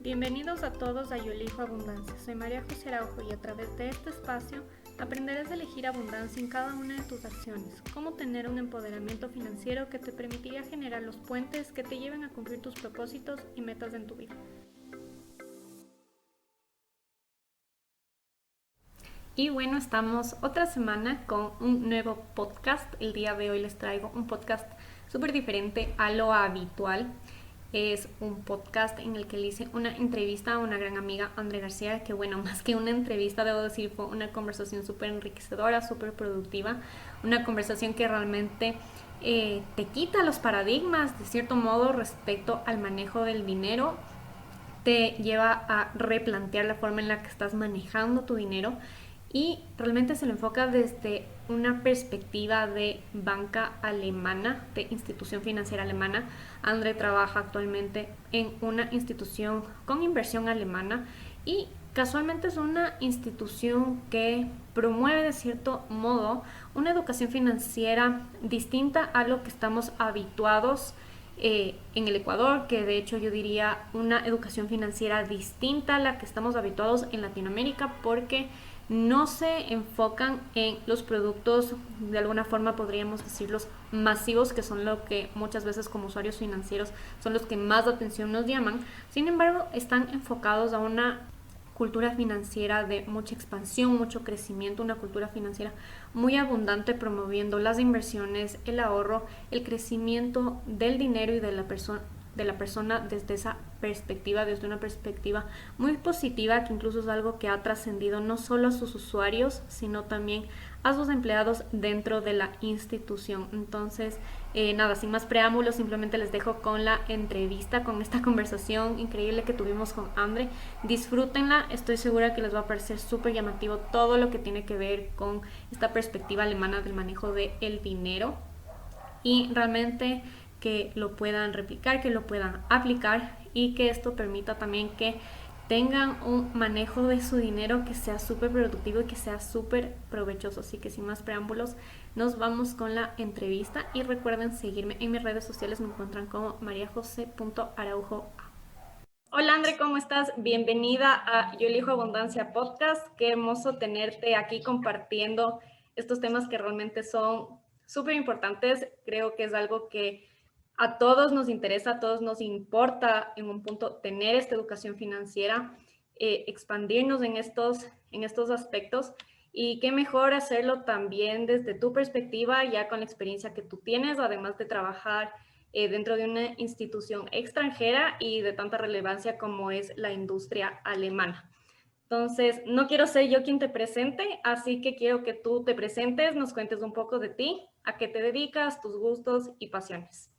Bienvenidos a todos a Yo Elijo Abundancia. Soy María José Araujo y a través de este espacio aprenderás a elegir abundancia en cada una de tus acciones, cómo tener un empoderamiento financiero que te permitiría generar los puentes que te lleven a cumplir tus propósitos y metas en tu vida. Y bueno, estamos otra semana con un nuevo podcast. El día de hoy les traigo un podcast súper diferente a lo habitual. Es un podcast en el que le hice una entrevista a una gran amiga, André García, que bueno, más que una entrevista, debo decir, fue una conversación súper enriquecedora, súper productiva, una conversación que realmente te quita los paradigmas, de cierto modo, respecto al manejo del dinero, te lleva a replantear la forma en la que estás manejando tu dinero y realmente se lo enfoca desde una perspectiva de banca alemana, de institución financiera alemana. André trabaja actualmente en una institución con inversión alemana y casualmente es una institución que promueve de cierto modo una educación financiera distinta a lo que estamos habituados en el Ecuador, que de hecho yo diría una educación financiera distinta a la que estamos habituados en Latinoamérica, porque no se enfocan en los productos, de alguna forma podríamos decirlos, masivos, que son lo que muchas veces como usuarios financieros son los que más atención nos llaman. Sin embargo, están enfocados a una cultura financiera de mucha expansión, mucho crecimiento, una cultura financiera muy abundante, promoviendo las inversiones, el ahorro, el crecimiento del dinero y de la persona desde esa perspectiva, desde una perspectiva muy positiva, que incluso es algo que ha trascendido no solo a sus usuarios, sino también a sus empleados dentro de la institución. Entonces, nada, sin más preámbulos, simplemente les dejo con la entrevista, con esta conversación increíble que tuvimos con André. Disfrútenla, estoy segura que les va a parecer súper llamativo todo lo que tiene que ver con esta perspectiva alemana del manejo del dinero, y realmente que lo puedan replicar, que lo puedan aplicar y que esto permita también que tengan un manejo de su dinero que sea súper productivo y que sea súper provechoso. Así que sin más preámbulos, nos vamos con la entrevista y recuerden seguirme en mis redes sociales, me encuentran como mariajose.araujo. Hola André, ¿cómo estás? Bienvenida a Yo Elijo Abundancia Podcast. Qué hermoso tenerte aquí compartiendo estos temas que realmente son súper importantes. Creo que es algo que a todos nos interesa, a todos nos importa en un punto tener esta educación financiera, expandirnos en estos aspectos, y qué mejor hacerlo también desde tu perspectiva, ya con la experiencia que tú tienes, además de trabajar dentro de una institución extranjera y de tanta relevancia como es la industria alemana. Entonces, no quiero ser yo quien te presente, así que quiero que tú te presentes, nos cuentes un poco de ti, a qué te dedicas, tus gustos y pasiones.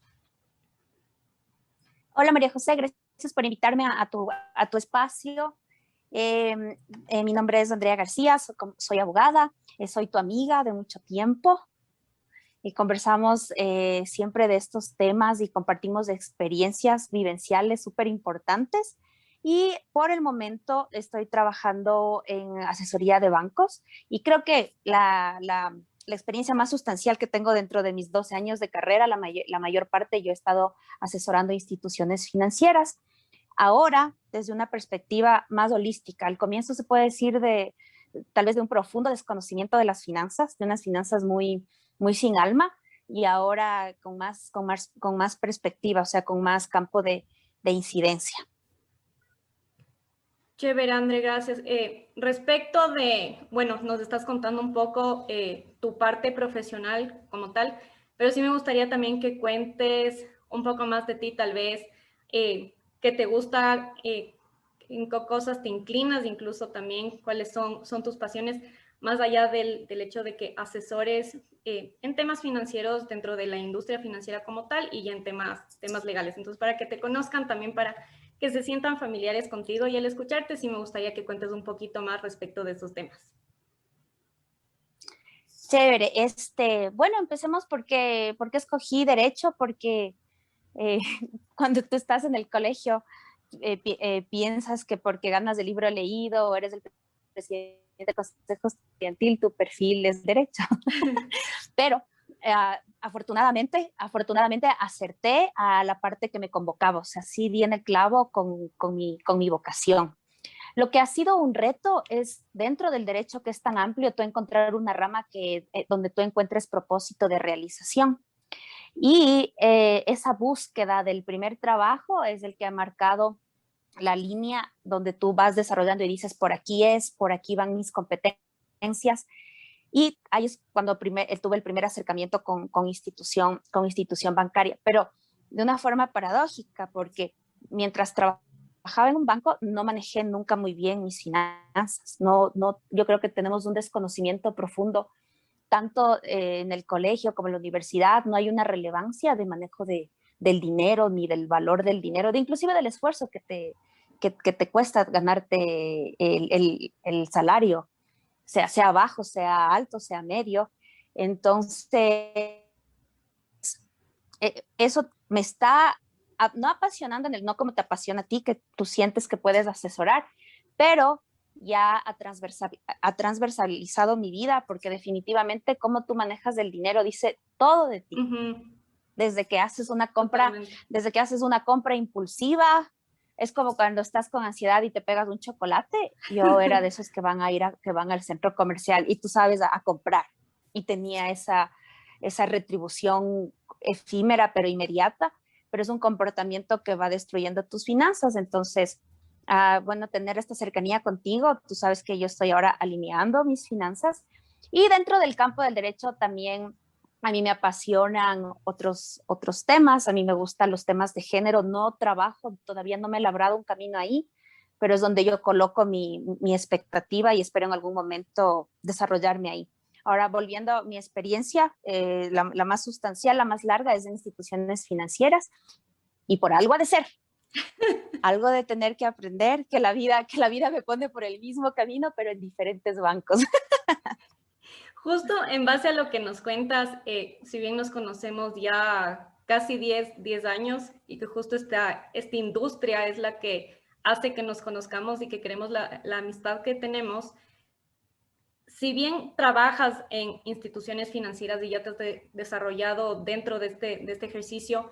Hola María José, gracias por invitarme a tu espacio. Mi nombre es Andrea García, soy abogada, soy tu amiga de mucho tiempo y conversamos siempre de estos temas y compartimos experiencias vivenciales súper importantes. Y por el momento estoy trabajando en asesoría de bancos y creo que la experiencia más sustancial que tengo dentro de mis 12 años de carrera, la mayor parte yo he estado asesorando instituciones financieras. Ahora, desde una perspectiva más holística, al comienzo se puede decir tal vez de un profundo desconocimiento de las finanzas, de unas finanzas muy sin alma, y ahora con más perspectiva, o sea, con más campo de incidencia. Chévere, André, gracias. Respecto de, bueno, nos estás contando un poco tu parte profesional como tal, pero sí me gustaría también que cuentes un poco más de ti, tal vez, qué te gusta, en qué cosas te inclinas, incluso también cuáles son tus pasiones, más allá del hecho de que asesores en temas financieros dentro de la industria financiera como tal y ya en temas legales. Entonces, para que te conozcan también, para que se sientan familiares contigo, y al escucharte sí me gustaría que cuentes un poquito más respecto de esos temas. Chévere. Bueno, empecemos porque escogí derecho, porque eh, cuando tú estás en el colegio piensas que porque ganas el libro leído o eres el presidente del consejo estudiantil, tu perfil es derecho. Pero afortunadamente acerté a la parte que me convocaba, o sea, sí di en el clavo con mi vocación. Lo que ha sido un reto es, dentro del derecho que es tan amplio, tú encontrar una rama donde tú encuentres propósito de realización. Y esa búsqueda del primer trabajo es el que ha marcado la línea donde tú vas desarrollando y dices, por aquí van mis competencias. Y ahí es cuando tuve el primer acercamiento con institución bancaria, pero de una forma paradójica, porque mientras trabajaba en un banco no manejé nunca muy bien mis finanzas. Yo creo que tenemos un desconocimiento profundo, tanto en el colegio como en la universidad. No hay una relevancia de manejo del dinero, ni del valor del dinero, inclusive del esfuerzo que te cuesta ganarte el salario, sea bajo, sea alto, sea medio. Entonces, eso me está no apasionando, no como te apasiona a ti, que tú sientes que puedes asesorar, pero ya ha transversalizado mi vida, porque definitivamente cómo tú manejas el dinero dice todo de ti. Desde que haces una compra, desde que haces una compra impulsiva, es como cuando estás con ansiedad y te pegas un chocolate. Yo era de esos que van al centro comercial y tú sabes a comprar, y tenía esa retribución efímera pero inmediata, pero es un comportamiento que va destruyendo tus finanzas. Entonces, bueno, tener esta cercanía contigo, tú sabes que yo estoy ahora alineando mis finanzas, y dentro del campo del derecho también a mí me apasionan otros temas. A mí me gustan los temas de género. No trabajo, todavía no me he labrado un camino ahí, pero es donde yo coloco mi expectativa y espero en algún momento desarrollarme ahí. Ahora, volviendo a mi experiencia, la más sustancial, la más larga, es en instituciones financieras, y por algo ha de ser. Algo de tener que aprender, que la vida me pone por el mismo camino, pero en diferentes bancos. Justo en base a lo que nos cuentas, si bien nos conocemos ya casi 10 años, y que justo esta industria es la que hace que nos conozcamos y que queremos la amistad que tenemos, si bien trabajas en instituciones financieras y ya te has desarrollado dentro de este ejercicio,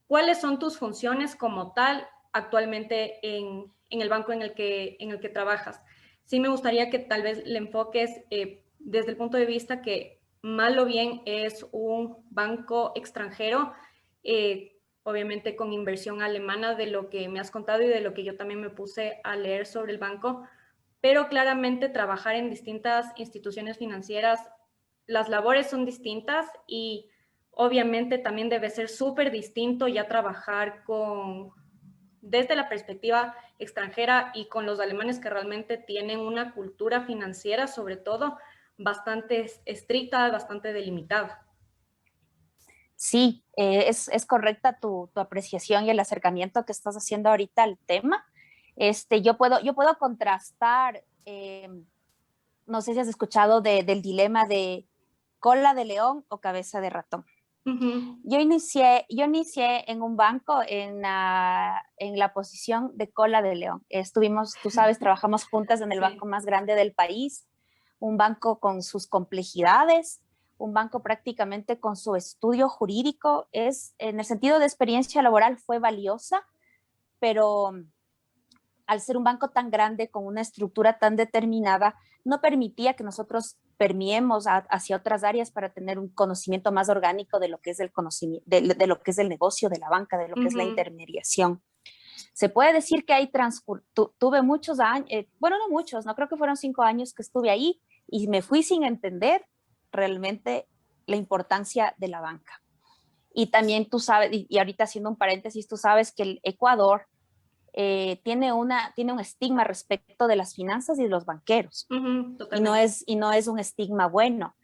¿cuáles son tus funciones como tal actualmente en el banco en el que trabajas? Sí me gustaría que tal vez le enfoques desde el punto de vista que mal o bien es un banco extranjero, obviamente con inversión alemana, de lo que me has contado y de lo que yo también me puse a leer sobre el banco, pero claramente trabajar en distintas instituciones financieras, las labores son distintas, y obviamente también debe ser súper distinto ya trabajar desde la perspectiva extranjera y con los alemanes, que realmente tienen una cultura financiera, sobre todo, bastante estricta, bastante delimitada. Sí, es correcta tu apreciación y el acercamiento que estás haciendo ahorita al tema. Yo puedo contrastar, no sé si has escuchado del dilema de cola de león o cabeza de ratón. Uh-huh. Yo inicié en un banco en la posición de cola de león. Tú sabes, trabajamos juntas en el banco más grande del país, un banco con sus complejidades, un banco prácticamente con su estudio jurídico. En el sentido de experiencia laboral fue valiosa, pero al ser un banco tan grande, con una estructura tan determinada, no permitía que nosotros permiemos hacia otras áreas para tener un conocimiento más orgánico de lo que es el conocimiento, de lo que es el negocio de la banca, de lo que es la intermediación. Se puede decir que tuve muchos años, bueno, no muchos, no creo que fueron 5 años que estuve ahí, y me fui sin entender realmente la importancia de la banca. Y también tú sabes, y ahorita haciendo un paréntesis, tú sabes que el Ecuador tiene un estigma respecto de las finanzas y de los banqueros. Uh-huh, y no es un estigma bueno,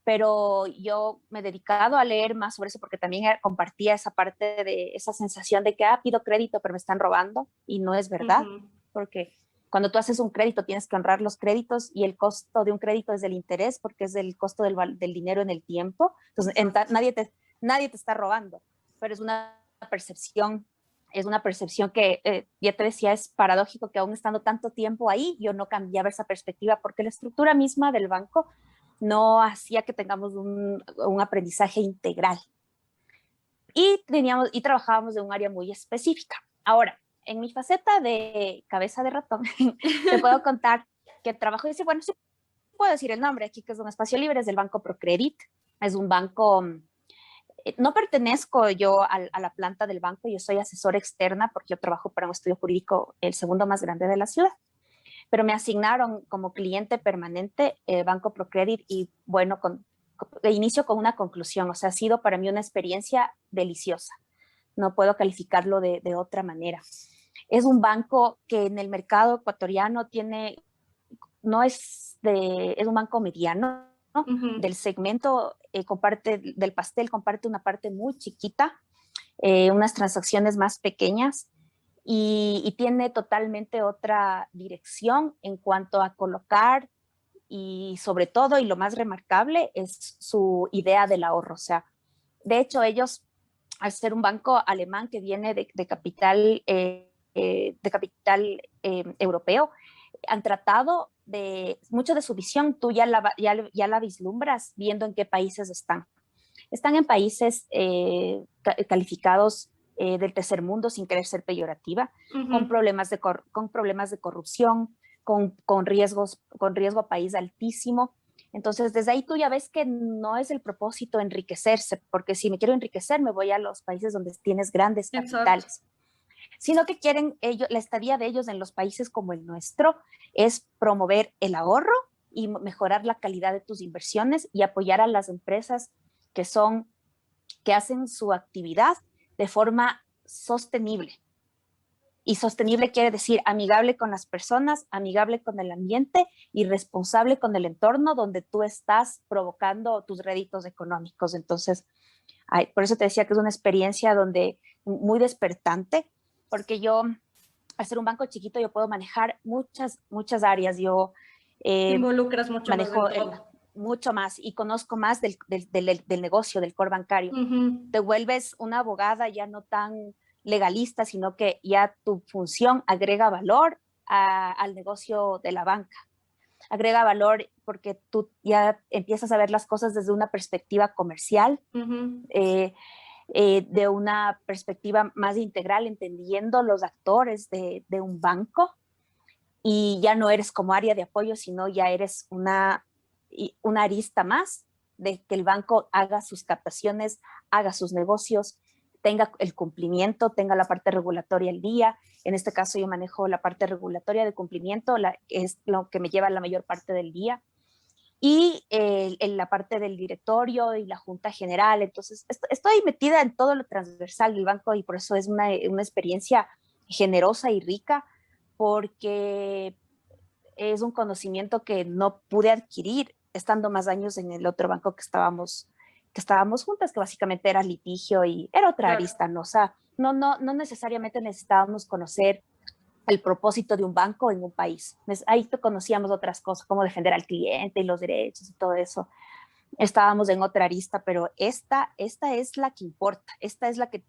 pero yo me he dedicado a leer más sobre eso, porque también compartía esa parte de esa sensación de que pido crédito pero me están robando, y no es verdad. Uh-huh. Porque cuando tú haces un crédito tienes que honrar los créditos, y el costo de un crédito es el interés, porque es el costo del dinero en el tiempo. Entonces nadie te está robando, pero es una percepción que, ya te decía, es paradójico que aún estando tanto tiempo ahí, yo no cambiaba esa perspectiva, porque la estructura misma del banco no hacía que tengamos un aprendizaje integral. Y trabajábamos de un área muy específica. Ahora, en mi faceta de cabeza de ratón, te puedo contar que trabajo, y dice, bueno, sí puedo decir el nombre aquí, que es un espacio libre, es del Banco Procredit. Es un banco, no pertenezco yo a la planta del banco, yo soy asesora externa porque yo trabajo para un estudio jurídico, el segundo más grande de la ciudad, pero me asignaron como cliente permanente Banco Procredit y bueno, inicio con una conclusión, o sea, ha sido para mí una experiencia deliciosa, no puedo calificarlo de otra manera. Es un banco que en el mercado ecuatoriano tiene, no es es un banco mediano, ¿no? Del segmento, comparte del pastel, comparte una parte muy chiquita, unas transacciones más pequeñas y tiene totalmente otra dirección en cuanto a colocar y sobre todo, y lo más remarcable, es su idea del ahorro. O sea, de hecho, ellos, al ser un banco alemán que viene de capital europeo, han tratado de, mucho de su visión, tú ya la vislumbras viendo en qué países están. Están en países calificados del tercer mundo, sin querer ser peyorativa, con problemas de corrupción, con riesgo a país altísimo. Entonces, desde ahí tú ya ves que no es el propósito enriquecerse, porque si me quiero enriquecer, me voy a los países donde tienes grandes capitales. Exacto. Sino que quieren ellos, la estadía de ellos en los países como el nuestro es promover el ahorro y mejorar la calidad de tus inversiones y apoyar a las empresas que hacen su actividad de forma sostenible. Y sostenible quiere decir amigable con las personas, amigable con el ambiente y responsable con el entorno donde tú estás provocando tus réditos económicos. Entonces, por eso te decía que es una experiencia muy despertante, porque yo, al ser un banco chiquito, yo puedo manejar muchas áreas. Yo involucras mucho manejo más mucho más y conozco más del negocio, del core bancario. Te vuelves una abogada ya no tan legalista, sino que ya tu función agrega valor al negocio de la banca. Agrega valor porque tú ya empiezas a ver las cosas desde una perspectiva comercial, de una perspectiva más integral, entendiendo los actores de un banco, y ya no eres como área de apoyo, sino ya eres una arista más de que el banco haga sus captaciones, haga sus negocios, tenga el cumplimiento, tenga la parte regulatoria al día. En este caso yo manejo la parte regulatoria de cumplimiento, es lo que me lleva la mayor parte del día, y en la parte del directorio y la junta general. Entonces estoy metida en todo lo transversal del banco y por eso es una experiencia generosa y rica, porque es un conocimiento que no pude adquirir estando más años en el otro banco que estábamos juntas, que básicamente era litigio y era otra arista, ¿no? O sea, no necesariamente necesitábamos conocer el propósito de un banco en un país. Ahí conocíamos otras cosas, como defender al cliente y los derechos y todo eso. Estábamos en otra arista, pero esta es la que importa, esta es la que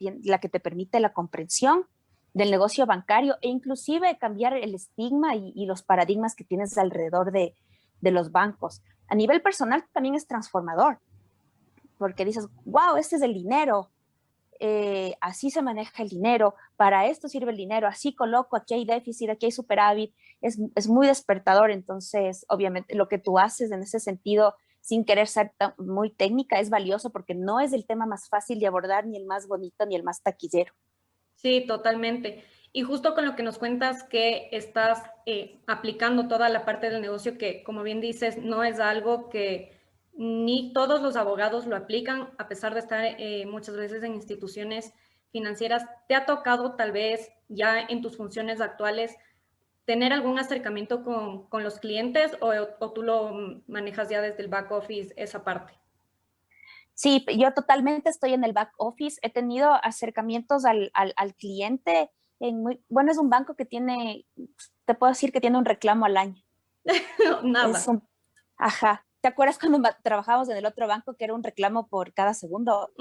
te permite la comprensión del negocio bancario e inclusive cambiar el estigma y los paradigmas que tienes alrededor de los bancos. A nivel personal también es transformador, porque dices, wow, este es el dinero, así se maneja el dinero, para esto sirve el dinero, así coloco, aquí hay déficit, aquí hay superávit, es muy despertador. Entonces, obviamente, lo que tú haces en ese sentido, sin querer ser muy técnica, es valioso porque no es el tema más fácil de abordar, ni el más bonito, ni el más taquillero. Sí, totalmente. Y justo con lo que nos cuentas que estás aplicando toda la parte del negocio que, como bien dices, no es algo que ni todos los abogados lo aplican, a pesar de estar muchas veces en instituciones financieras. ¿Te ha tocado tal vez ya en tus funciones actuales tener algún acercamiento con los clientes o tú lo manejas ya desde el back office, esa parte? Sí, yo totalmente estoy en el back office. He tenido acercamientos al cliente. Bueno, es un banco que te puedo decir que tiene un reclamo al año. Nada. Ajá. ¿Te acuerdas cuando trabajábamos en el otro banco que era un reclamo por cada segundo?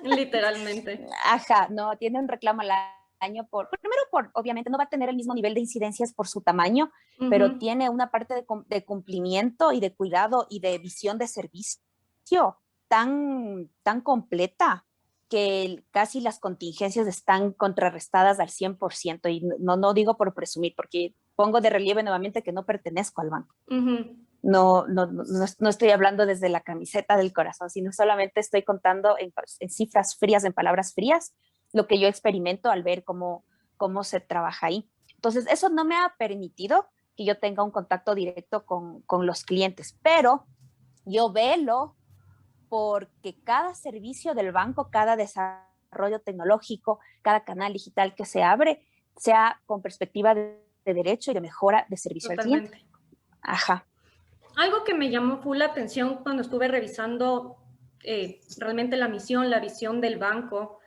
Literalmente. Ajá, no, tiene un reclamo al año primero obviamente no va a tener el mismo nivel de incidencias por su tamaño, pero Ujú. tiene una parte de cumplimiento y de cuidado y de visión de servicio tan completa que casi las contingencias están contrarrestadas al 100%. Y no digo por presumir, porque pongo de relieve nuevamente que no pertenezco al banco. Ujú. No estoy hablando desde la camiseta del corazón, sino solamente estoy contando en cifras frías, en palabras frías, lo que yo experimento al ver cómo se trabaja ahí. Entonces, eso no me ha permitido que yo tenga un contacto directo con los clientes, pero yo velo porque cada servicio del banco, cada desarrollo tecnológico, cada canal digital que se abre, sea con perspectiva de derecho y de mejora de servicio al cliente. Totalmente. Ajá. Algo que me llamó full la atención cuando estuve revisando realmente la misión, la visión del banco,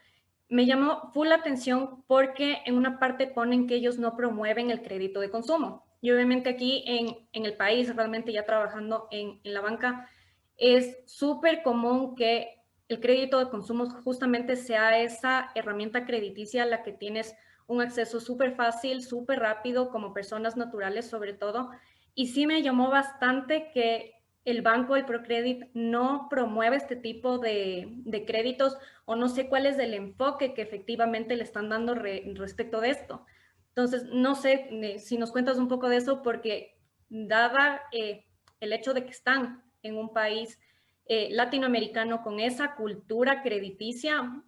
me llamó full la atención porque en una parte ponen que ellos no promueven el crédito de consumo. Y obviamente aquí en el país, realmente ya trabajando en la banca, es súper común que el crédito de consumo justamente sea esa herramienta crediticia a la que tienes un acceso súper fácil, súper rápido, como personas naturales sobre todo. Y sí me llamó bastante que el banco, el ProCredit, no promueve este tipo de créditos o no sé cuál es el enfoque que efectivamente le están dando respecto de esto. Entonces, no sé si nos cuentas un poco de eso, porque dada el hecho de que están en un país latinoamericano con esa cultura crediticia,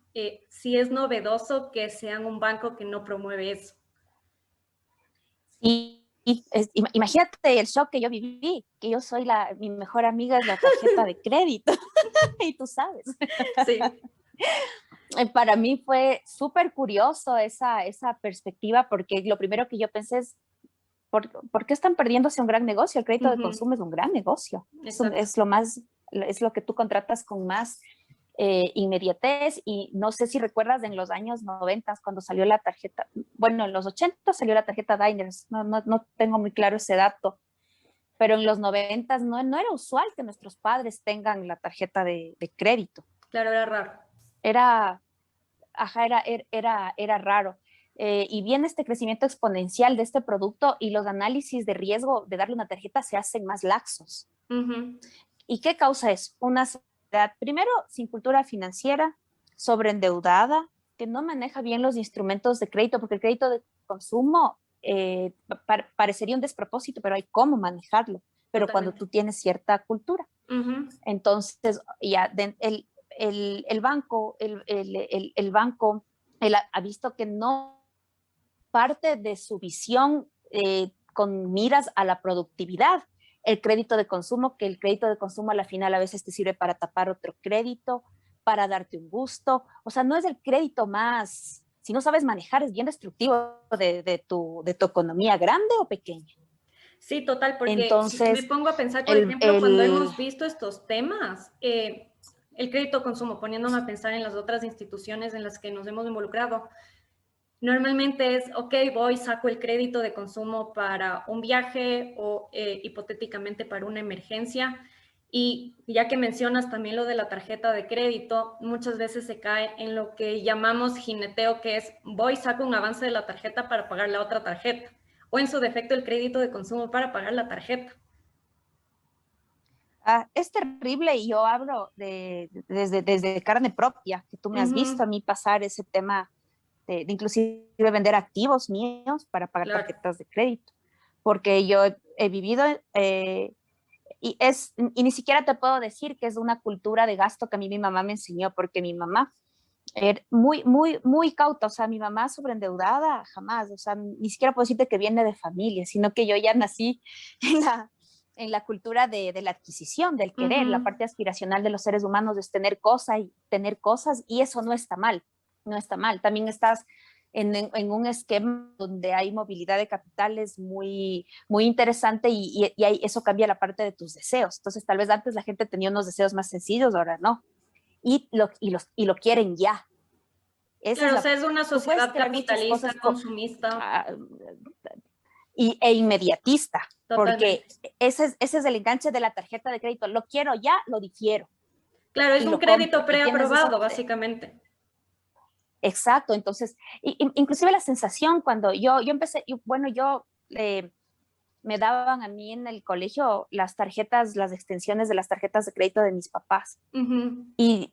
sí es novedoso que sean un banco que no promueve eso. Imagínate el shock que yo viví, que yo soy mi mejor amiga es la tarjeta de crédito, y tú sabes. Sí. Para mí fue súper curioso esa perspectiva, porque lo primero que yo pensé es, ¿por qué están perdiéndose un gran negocio? El crédito de Ujú. consumo es un gran negocio, Exacto. es lo que tú contratas con más inmediatez. Y no sé si recuerdas en los años 90 cuando salió la tarjeta, bueno, en los 80 salió la tarjeta Diners, no tengo muy claro ese dato, pero en los 90 no era usual que nuestros padres tengan la tarjeta de crédito. Claro, era raro. Era, ajá, era raro. Y viene este crecimiento exponencial de este producto y los análisis de riesgo de darle una tarjeta se hacen más laxos. Ujú. ¿Y qué causa eso? Una sociedad, primero, sin cultura financiera, sobreendeudada, que no maneja bien los instrumentos de crédito, porque el crédito de consumo parecería un despropósito, pero hay cómo manejarlo, pero cuando Totalmente. tú tienes cierta cultura. Ujú. Entonces, ya el banco, el banco él ha visto que no parte de su visión con miras a la productividad. El crédito de consumo, que el crédito de consumo a la final a veces te sirve para tapar otro crédito, para darte un gusto. O sea, no es el crédito más, si no sabes manejar, es bien destructivo de tu economía, grande o pequeña. Sí, total, porque si me Entonces, pongo a pensar, por el, ejemplo, cuando el, hemos visto estos temas, el crédito consumo, poniéndome a pensar en las otras instituciones en las que nos hemos involucrado, normalmente es, ok, voy, saco el crédito de consumo para un viaje o hipotéticamente para una emergencia. Y ya que mencionas también lo de la tarjeta de crédito, muchas veces se cae en lo que llamamos jineteo, que es voy, saco un avance de la tarjeta para pagar la otra tarjeta, o en su defecto el crédito de consumo para pagar la tarjeta. es terrible y yo hablo desde carne propia, que tú me has visto a Ujú. mí pasar ese tema de inclusive vender activos míos para pagar Claro. tarjetas de crédito, porque yo he vivido y ni siquiera te puedo decir que es una cultura de gasto que a mí mi mamá me enseñó, porque mi mamá era muy cauta. O sea, mi mamá sobreendeudada, jamás. O sea, ni siquiera puedo decirte que viene de familia, sino que yo ya nací en la cultura de la adquisición, del querer. La Ujú. parte aspiracional de los seres humanos es tener cosas, y eso no está mal, no está mal. También estás en un esquema donde hay movilidad de capitales muy interesante, y eso cambia la parte de tus deseos. Entonces, tal vez antes la gente tenía unos deseos más sencillos, ahora no. Y lo quieren ya. Esa es Claro, o la, sea, es una tú puedes sociedad querer muchas capitalista, cosas consumista, ah, e inmediatista, porque totalmente. ese es el enganche de la tarjeta de crédito. Lo quiero ya, lo difiero Claro, es y un lo crédito compro. Y tienes preaprobado, básicamente. exacto, entonces, inclusive la sensación cuando yo empecé, bueno, me daban a mí en el colegio las tarjetas, las extensiones de las tarjetas de crédito de mis papás. Ujú. Y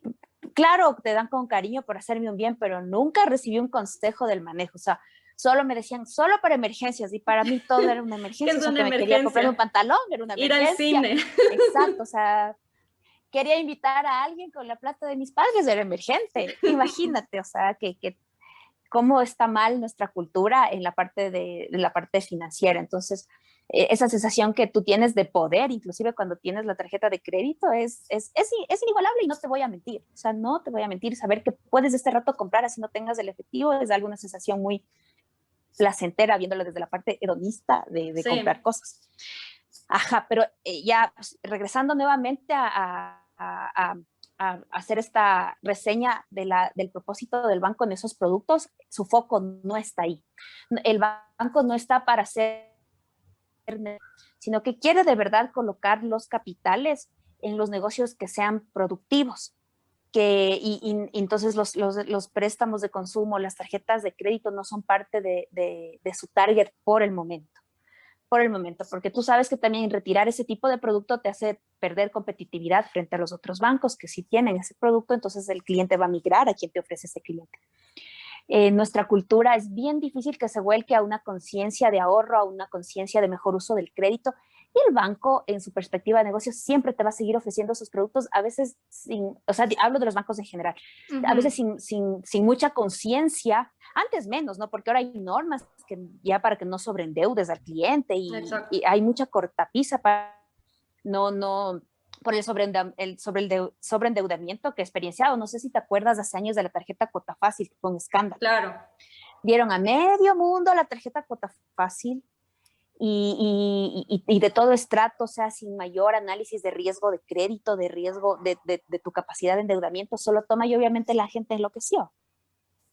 claro, te dan con cariño por hacerme un bien, pero nunca recibí un consejo del manejo. O sea, solo me decían, solo para emergencias. Y para mí todo era una ¿Qué emergencia. O es sea, una que me quería comprar un emergencia? pantalón, era una Ir al emergencia. cine. Exacto. O sea, quería invitar a alguien con la plata de mis padres, era emergente. Imagínate, o sea, que cómo está mal nuestra cultura en la parte financiera. Entonces, esa sensación que tú tienes de poder, inclusive cuando tienes la tarjeta de crédito, es inigualable y no te voy a mentir. O sea, no te voy a mentir. Saber que puedes este rato comprar así no tengas el efectivo es alguna sensación muy placentera viéndolo desde la parte hedonista de comprar Sí. cosas. Ajá, pero ya pues, regresando nuevamente a hacer esta reseña del propósito del banco en esos productos, su foco no está ahí. El banco no está para hacer, sino que quiere de verdad colocar los capitales en los negocios que sean productivos. Entonces los préstamos de consumo, las tarjetas de crédito no son parte de su target por el momento, porque tú sabes que también retirar ese tipo de producto te hace perder competitividad frente a los otros bancos que sí tienen ese producto, entonces el cliente va a migrar a quien te ofrece ese cliente. Nuestra cultura es bien difícil que se vuelque a una conciencia de ahorro, a una conciencia de mejor uso del crédito. Y el banco, en su perspectiva de negocio, siempre te va a seguir ofreciendo esos productos, a veces sin, o sea, hablo de los bancos en general, a veces Ujú. sin mucha conciencia, antes menos, ¿no? Porque ahora hay normas que ya para que no sobreendeudes al cliente Exacto. y hay mucha cortapisa para no, por el sobreendeudamiento que he experienciado. No sé si te acuerdas hace años de la tarjeta Cuota Fácil, que fue un escándalo. Claro. Dieron a medio mundo la tarjeta Cuota Fácil y de todo estrato, o sea, sin mayor análisis de riesgo de crédito, de riesgo de tu capacidad de endeudamiento, solo toma y obviamente la gente enloqueció.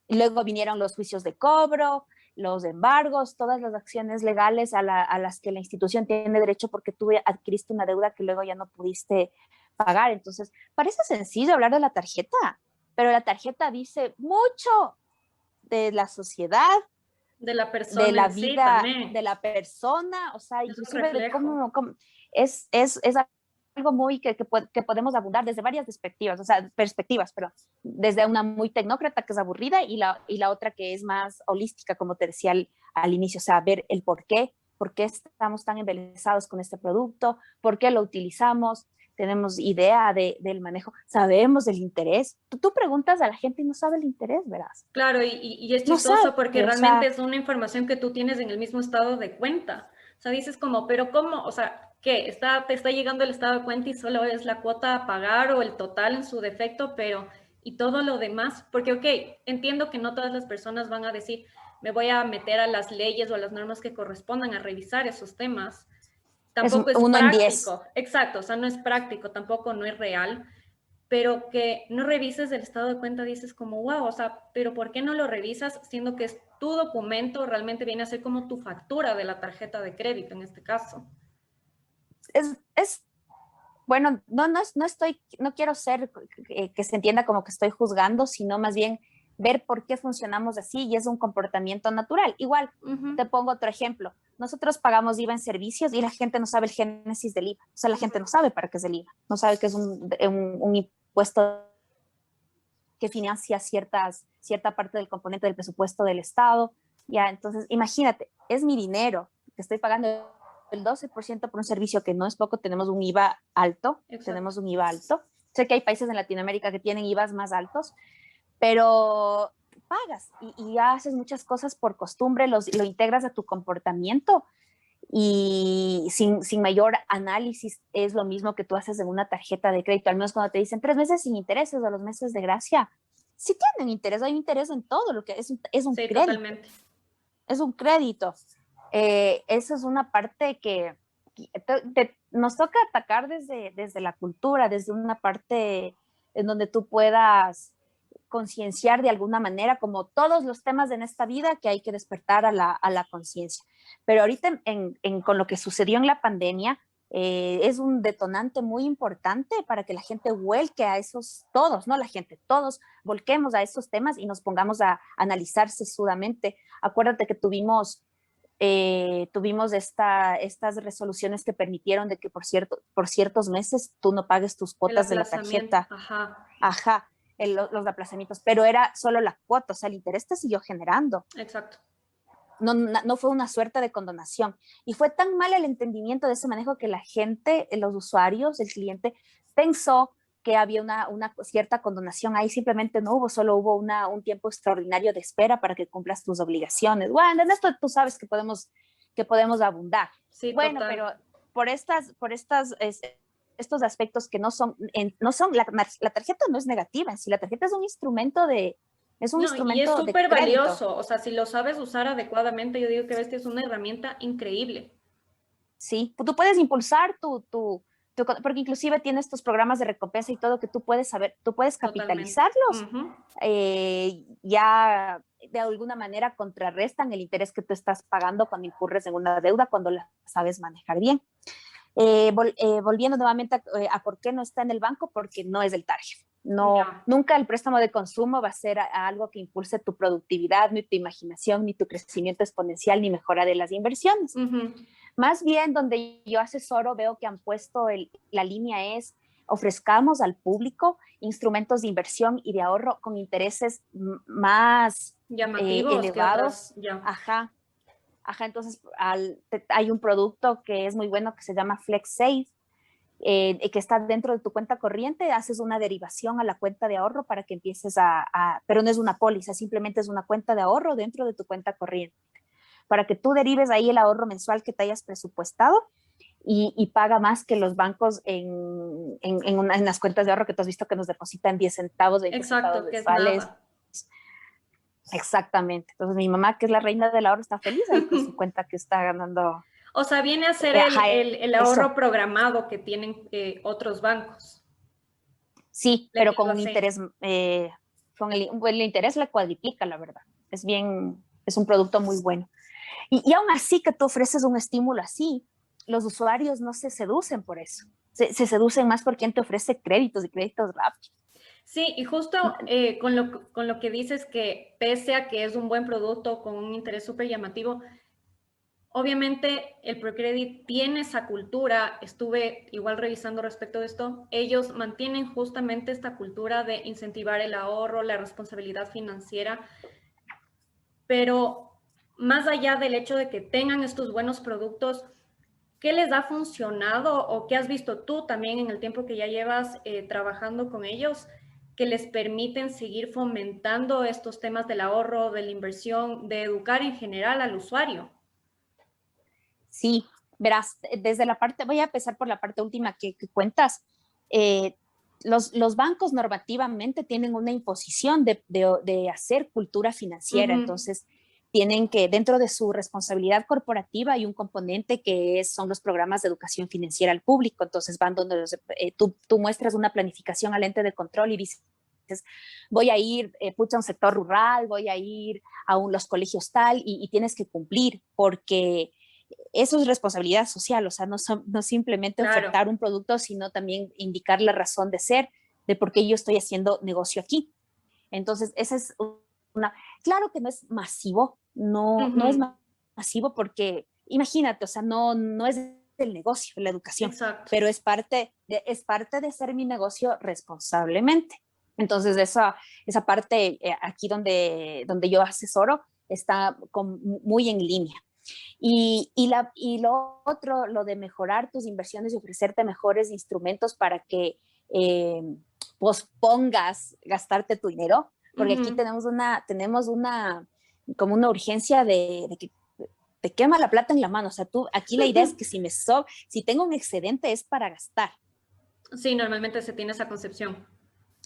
Y luego vinieron los juicios de cobro, los embargos, todas las acciones legales a las que la institución tiene derecho porque tú adquiriste una deuda que luego ya no pudiste pagar. Entonces, parece sencillo hablar de la tarjeta, pero la tarjeta dice mucho de la sociedad, De la de persona la en sí vida también. de la persona, o sea, Es un inclusive de reflejo. es algo muy que podemos abundar desde varias perspectivas, o sea, perspectivas, pero desde una muy tecnócrata que es aburrida y la otra que es más holística, como te decía al inicio, o sea, ver el por qué estamos tan embelesados con este producto, por qué lo utilizamos, tenemos idea del manejo, sabemos del interés. Tú preguntas a la gente y no sabe el interés, verás. Claro, y es No chistoso sabe, porque o realmente sea, es una información que tú tienes en el mismo estado de cuenta. O sea, dices como, pero ¿cómo? O sea, ¿qué? Te está llegando el estado de cuenta y solo es la cuota a pagar o el total en su defecto, pero ¿y todo lo demás? Porque, ok, entiendo que no todas las personas van a decir, me voy a meter a las leyes o a las normas que correspondan a revisar esos temas. es Tampoco es uno en 10. práctico, exacto, o sea, no es práctico, tampoco no es real, pero que no revises el estado de cuenta, dices como, wow, o sea, pero ¿por qué no lo revisas siendo que es tu documento, realmente viene a ser como tu factura de la tarjeta de crédito en este caso? Es bueno, no quiero ser que se entienda como que estoy juzgando, sino más bien ver por qué funcionamos así y es un comportamiento natural. Igual, Uh -huh. te pongo otro ejemplo. Nosotros pagamos IVA en servicios y la gente no sabe el génesis del IVA. O sea, la Uh gente -huh. no sabe para qué es el IVA. No sabe que es un impuesto que financia cierta parte del componente del presupuesto del Estado. Ya, entonces, imagínate, es mi dinero que estoy pagando el 12% por un servicio que no es poco, tenemos un IVA alto, Exacto. tenemos un IVA alto. Sé que hay países en Latinoamérica que tienen IVAs más altos, pero pagas y haces muchas cosas por costumbre, lo integras a tu comportamiento y sin mayor análisis es lo mismo que tú haces en una tarjeta de crédito, al menos cuando te dicen 3 meses sin intereses o los meses de gracia. Sí tienen interés, hay interés en todo lo que es un Sí, crédito, totalmente. es un crédito. Eso es una parte que nos toca atacar desde la cultura, desde una parte en donde tú puedas concienciar de alguna manera, como todos los temas en esta vida, que hay que despertar a la conciencia. Pero ahorita con lo que sucedió en la pandemia, es un detonante muy importante para que la gente vuelque a esos, todos, no la gente, todos volquemos a esos temas y nos pongamos a analizar sesudamente. Acuérdate que tuvimos estas resoluciones que permitieron de que por ciertos meses tú no pagues tus El cuotas de la aplazamiento, tarjeta. ajá. Ajá, los aplazamientos, pero era solo la cuota, o sea, el interés te siguió generando. Exacto. No fue una suerte de condonación. Y fue tan mal el entendimiento de ese manejo que la gente, los usuarios, el cliente, pensó que había una cierta condonación. Ahí simplemente no hubo, solo hubo un tiempo extraordinario de espera para que cumplas tus obligaciones. Bueno, en esto tú sabes que podemos abundar. Sí, Bueno, total. pero estos aspectos que la tarjeta no es negativa, en sí, la tarjeta es un instrumento No, y es de súper crédito. valioso. O sea, si lo sabes usar adecuadamente, yo digo que Bestia es una herramienta increíble. Sí, tú puedes impulsar porque inclusive tienes estos programas de recompensa y todo que tú puedes saber, tú puedes Totalmente. capitalizarlos, Ujú. ya de alguna manera contrarrestan el interés que tú estás pagando cuando incurres en una deuda, cuando la sabes manejar bien. Volviendo nuevamente a por qué no está en el banco, porque no es el target. No, Ya. nunca el préstamo de consumo va a ser algo que impulse tu productividad, ni tu imaginación, ni tu crecimiento exponencial, ni mejora de las inversiones. Ujú. Más bien, donde yo asesoro, veo que han puesto la línea es ofrezcamos al público instrumentos de inversión y de ahorro con intereses más Llamativos, ¿qué elevados. otras? Ya. Ajá, ajá. Entonces, hay un producto que es muy bueno que se llama FlexSave, que está dentro de tu cuenta corriente, haces una derivación a la cuenta de ahorro para que empieces pero no es una póliza, simplemente es una cuenta de ahorro dentro de tu cuenta corriente, para que tú derives ahí el ahorro mensual que te hayas presupuestado y paga más que los bancos en las cuentas de ahorro que tú has visto que nos depositan 10 centavos, 20 centavos Exacto, que es mensuales. nada. Exactamente. Entonces mi mamá, que es la reina del ahorro, está feliz ahí con su cuenta que está ganando. O sea, viene a ser Ajá, el eso. ahorro programado que tienen otros bancos. Sí, Le pero con quedó un así. interés, el interés le cuadriplica, la verdad. Es un producto muy bueno. Y aún así que tú ofreces un estímulo así, los usuarios no se seducen por eso. Se seducen más por quien te ofrece créditos y créditos rápidos. Sí, y justo con lo que dices que pese a que es un buen producto con un interés súper llamativo, obviamente el ProCredit tiene esa cultura, estuve igual revisando respecto de esto, ellos mantienen justamente esta cultura de incentivar el ahorro, la responsabilidad financiera, pero más allá del hecho de que tengan estos buenos productos, ¿qué les ha funcionado o qué has visto tú también en el tiempo que ya llevas trabajando con ellos que les permiten seguir fomentando estos temas del ahorro, de la inversión, de educar en general al usuario? Sí, verás, voy a empezar por la parte última que cuentas. Eh, los bancos normativamente tienen una imposición de hacer cultura financiera, Ujú. entonces tienen que, dentro de su responsabilidad corporativa, hay un componente que son los programas de educación financiera al público, entonces van donde tú muestras una planificación al ente de control y dices, voy a ir, pucha, a un sector rural, voy a ir a los colegios tal, y tienes que cumplir, porque eso es responsabilidad social, o sea, no simplemente Claro, ofertar un producto, sino también indicar la razón de ser, de por qué yo estoy haciendo negocio aquí. Entonces, esa es una. Claro que no es masivo, no es ujú, masivo porque, imagínate, o sea, no es el negocio, la educación, exacto. pero es parte de hacer mi negocio responsablemente. Entonces, esa parte aquí donde yo asesoro está muy en línea. Y lo otro, lo de mejorar tus inversiones y ofrecerte mejores instrumentos para que eh, pospongas gastarte tu dinero, porque aquí Ujú. tenemos como una urgencia de que te quema la plata en la mano. O sea, aquí la idea es que si tengo un excedente es para gastar. Sí, normalmente se tiene esa concepción.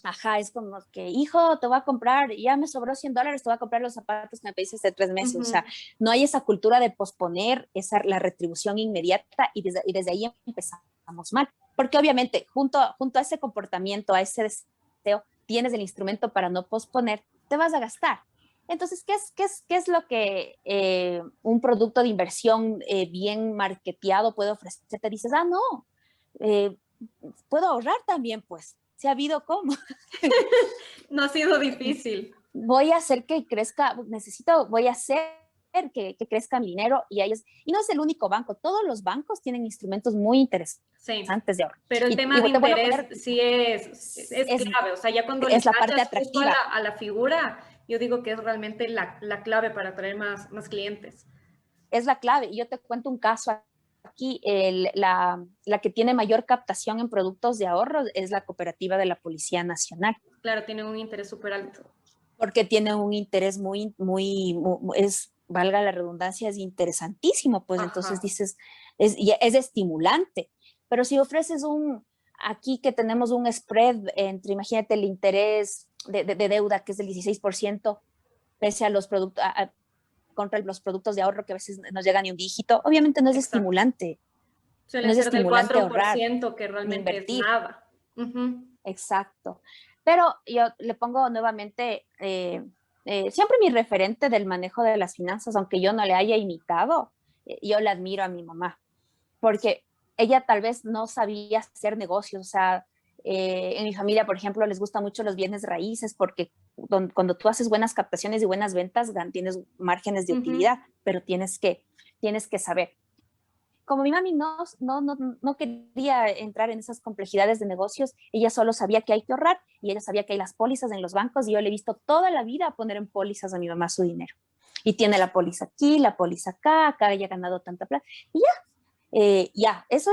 Ajá, es como que, hijo, te voy a comprar, ya me sobró $100, te voy a comprar los zapatos que me pediste hace 3 meses. O sea, Ujú. no hay esa cultura de posponer la retribución inmediata y desde ahí empezamos mal. Porque obviamente, junto a ese comportamiento, a ese deseo, tienes el instrumento para no posponer, te vas a gastar. Entonces, ¿qué es lo que un producto de inversión bien marketeado puede ofrecer? Te dices, no, eh, puedo ahorrar también, pues, si ha habido cómo. No ha sido difícil. Voy a hacer que crezca, voy a hacer que crezca mi dinero y no es el único banco, todos los bancos tienen instrumentos muy Sí, interesantes de ahorro. pero el tema de Y te voy a interés poner, sí es clave, o sea, ya cuando le es la parte cachas justo atractiva. a la figura, yo digo que es realmente la clave para atraer más clientes. Es la clave. Y yo te cuento un caso aquí, la que tiene mayor captación en productos de ahorro es la cooperativa de la Policía Nacional, Claro, tienen un interés súper alto. porque tiene un interés valga la redundancia, es interesantísimo, pues entonces Ajá. dices, es estimulante. Pero si ofreces aquí que tenemos un spread entre, imagínate, el interés de deuda que es del 16%, pese a los productos, contra los productos de ahorro que a veces no llegan ni un dígito, obviamente no es Exacto. estimulante, no Suelen es ser del estimulante ahorrar 4% que ni realmente es invertir, nada. Ujú. exacto. Pero yo le pongo nuevamente, siempre mi referente del manejo de las finanzas, aunque yo no le haya imitado, yo le admiro a mi mamá, porque ella tal vez no sabía hacer negocios, o sea, en mi familia, por ejemplo, les gusta mucho los bienes raíces porque cuando tú haces buenas captaciones y buenas ventas, tienes márgenes de Ujú. utilidad, pero tienes que saber. Como mi mami no quería entrar en esas complejidades de negocios, ella solo sabía que hay que ahorrar y ella sabía que hay las pólizas en los bancos y yo le he visto toda la vida poner en pólizas a mi mamá su dinero. Y tiene la póliza aquí, la póliza acá haya ganado tanta plata. Y eso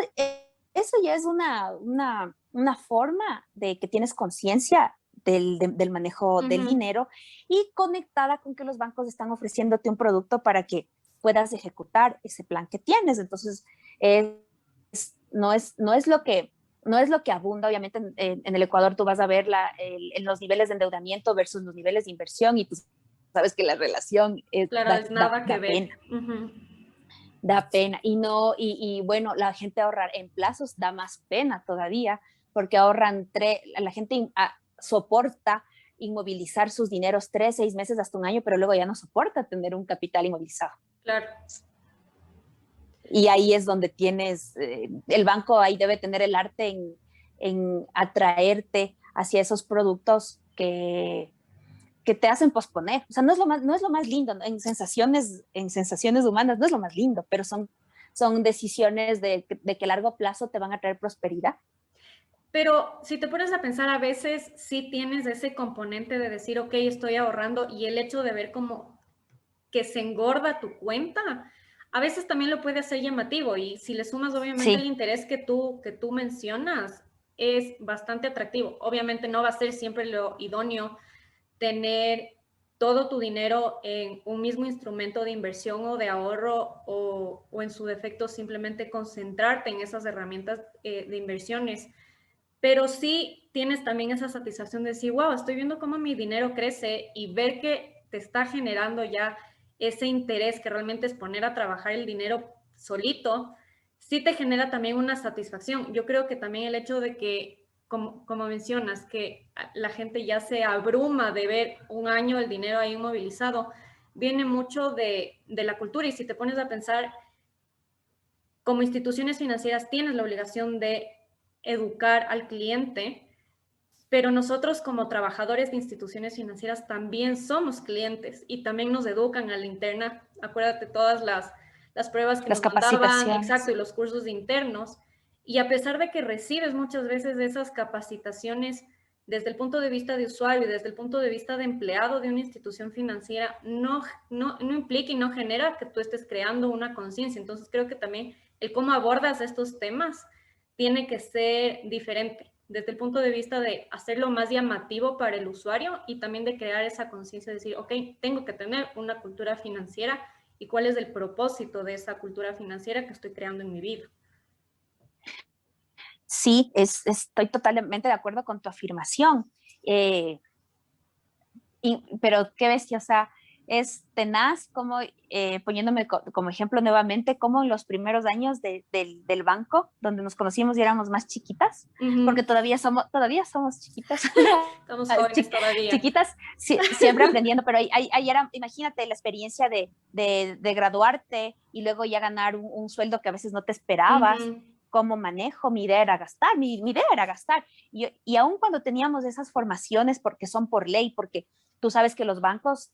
ya es una forma de que tienes conciencia del manejo del Ujú. dinero y conectada con que los bancos están ofreciéndote un producto para que puedas ejecutar ese plan que tienes. Entonces, no es lo que abunda, obviamente en el Ecuador tú vas a ver en los niveles de endeudamiento versus los niveles de inversión y tú sabes que la relación Claro, es nada que da ver. pena, Ujú. da pena. Y no, y bueno, la gente ahorrar en plazos da más pena todavía, porque la gente soporta inmovilizar sus dineros 3, 6 meses, hasta un año, pero luego ya no soporta tener un capital inmovilizado. Claro. Y ahí es donde el banco ahí debe tener el arte en atraerte hacia esos productos que te hacen posponer. O sea, no es lo más lindo, ¿no? En sensaciones humanas no es lo más lindo, pero son decisiones de que a largo plazo te van a traer prosperidad. Pero si te pones a pensar, a veces sí tienes ese componente de decir, ok, estoy ahorrando y el hecho de ver como que se engorda tu cuenta, a veces también lo puede hacer llamativo y si le sumas obviamente el Sí, interés que tú mencionas, es bastante atractivo. Obviamente no va a ser siempre lo idóneo tener todo tu dinero en un mismo instrumento de inversión o de ahorro o en su defecto simplemente concentrarte en esas herramientas de inversiones, pero sí tienes también esa satisfacción de decir, wow, estoy viendo cómo mi dinero crece y ver que te está generando ya ese interés que realmente es poner a trabajar el dinero solito, sí te genera también una satisfacción. Yo creo que también el hecho de que, como mencionas, que la gente ya se abruma de ver un año el dinero ahí inmovilizado, viene mucho de la cultura y si te pones a pensar, como instituciones financieras tienes la obligación de educar al cliente, pero nosotros como trabajadores de instituciones financieras también somos clientes y también nos educan a la interna. Acuérdate todas las pruebas que las nos mandaban, exacto, capacitaciones. y los cursos de internos. Y a pesar de que recibes muchas veces esas capacitaciones desde el punto de vista de usuario y desde el punto de vista de empleado de una institución financiera, no implica y no genera que tú estés creando una conciencia. Entonces creo que también el cómo abordas estos temas tiene que ser diferente desde el punto de vista de hacerlo más llamativo para el usuario y también de crear esa conciencia de decir, ok, tengo que tener una cultura financiera y cuál es el propósito de esa cultura financiera que estoy creando en mi vida. Sí, estoy totalmente de acuerdo con tu afirmación. Pero qué bestia, o sea, es tenaz, como poniéndome como ejemplo nuevamente, como en los primeros años del banco, donde nos conocimos y éramos más chiquitas, porque todavía somos chiquitas, Estamos jóvenes todavía. chiquitas, siempre aprendiendo, pero ahí era, imagínate la experiencia de graduarte y luego ya ganar un sueldo que a veces no te esperabas. Cómo manejo, mi idea era gastar, mi idea era gastar. Y aún cuando teníamos esas formaciones, porque son por ley, porque tú sabes que los bancos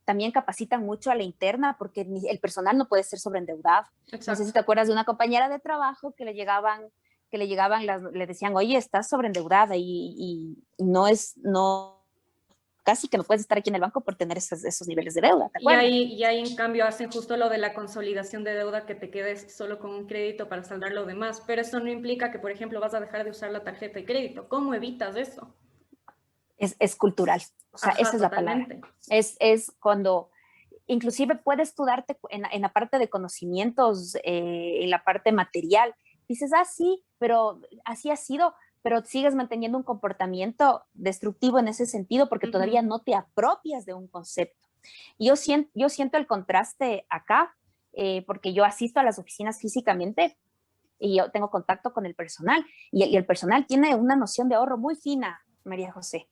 también capacitan mucho a la interna, porque el personal no puede ser sobreendeudado. Exacto. No sé si te acuerdas de una compañera de trabajo que le llegaban, le decían, oye, estás sobreendeudada y no, casi que no puedes estar aquí en el banco por tener esos niveles de deuda, ¿te acuerdas? Y ahí en cambio hacen justo lo de la consolidación de deuda, que te quedes solo con un crédito para saldar lo demás, pero eso no implica que, por ejemplo, vas a dejar de usar la tarjeta de crédito. ¿Cómo evitas eso? Es cultural, o sea, Ajá, esa es totalmente. la palabra. Es cuando, inclusive puedes tú darte en la parte de conocimientos, en la parte material, dices, sí, pero así ha sido, pero sigues manteniendo un comportamiento destructivo en ese sentido porque todavía no te apropias de un concepto. Y yo siento el contraste acá, porque yo asisto a las oficinas físicamente y yo tengo contacto con el personal, y el personal tiene una noción de ahorro muy fina, María José.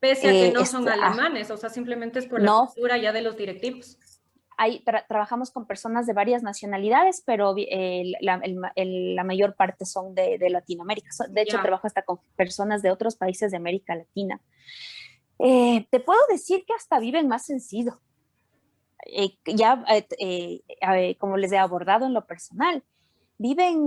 Pese a que no son alemanes, o sea, simplemente es por la cultura ya de los directivos. Trabajamos con personas de varias nacionalidades, pero la mayor parte son de Latinoamérica. De hecho, trabajo hasta con personas de otros países de América Latina. Te puedo decir que hasta viven más sencillo. Como les he abordado en lo personal, viven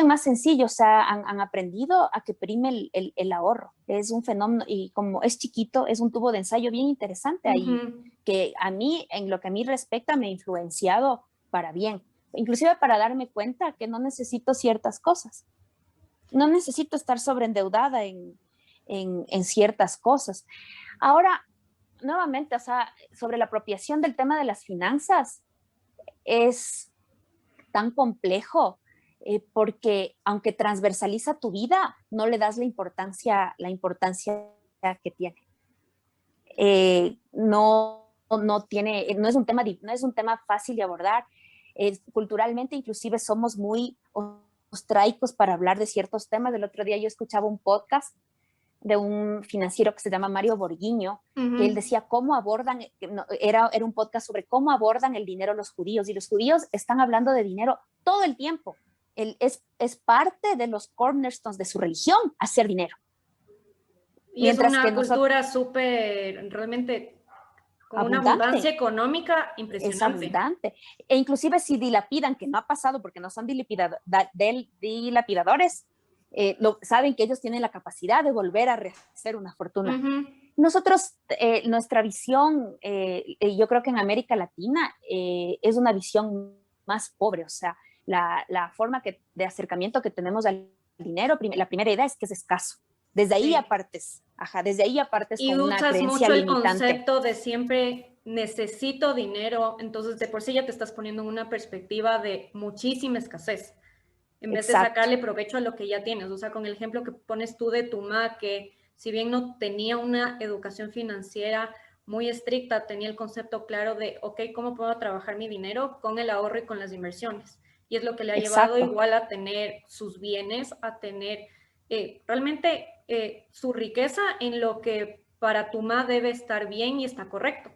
más sencillo, o sea, han aprendido a que prime el ahorro. Es un fenómeno, y como es chiquito, es un tubo de ensayo bien interesante ahí, que a mí, en lo que a mí respecta, me ha influenciado para bien, inclusive para darme cuenta que no necesito ciertas cosas. No necesito estar sobreendeudada en ciertas cosas. Ahora, nuevamente, o sea, sobre la apropiación del tema de las finanzas, es tan complejo, porque aunque transversaliza tu vida, no le das la importancia que tiene. No es un tema fácil de abordar. Culturalmente, inclusive, somos muy ostraicos para hablar de ciertos temas. El otro día yo escuchaba un podcast de un financiero que se llama Mario Borguiño, que él decía cómo abordan, era un podcast sobre cómo abordan el dinero los judíos, y los judíos están hablando de dinero todo el tiempo. Es parte de los cornerstones de su religión, hacer dinero. Y mientras es una cultura súper, realmente, con abundante, una abundancia económica impresionante. Es abundante. E inclusive si dilapidan, que no ha pasado porque no son dilapidadores, saben que ellos tienen la capacidad de volver a rehacer una fortuna. Nosotros, nuestra visión, yo creo que en América Latina es una visión más pobre, o sea, la forma de acercamiento que tenemos al dinero, la primera idea es que es escaso. Desde ahí apartes, y con una creencia mucho limitante. El concepto de siempre necesito dinero, entonces de por sí ya te estás poniendo en una perspectiva de muchísima escasez, en vez de sacarle provecho a lo que ya tienes. O sea, con el ejemplo que pones tú de tu mamá, que si bien no tenía una educación financiera muy estricta, tenía el concepto claro de, ok, ¿cómo puedo trabajar mi dinero? Con el ahorro y con las inversiones. Y es lo que le ha llevado igual a tener sus bienes, a tener realmente su riqueza en lo que para tu mamá debe estar bien y está correcto.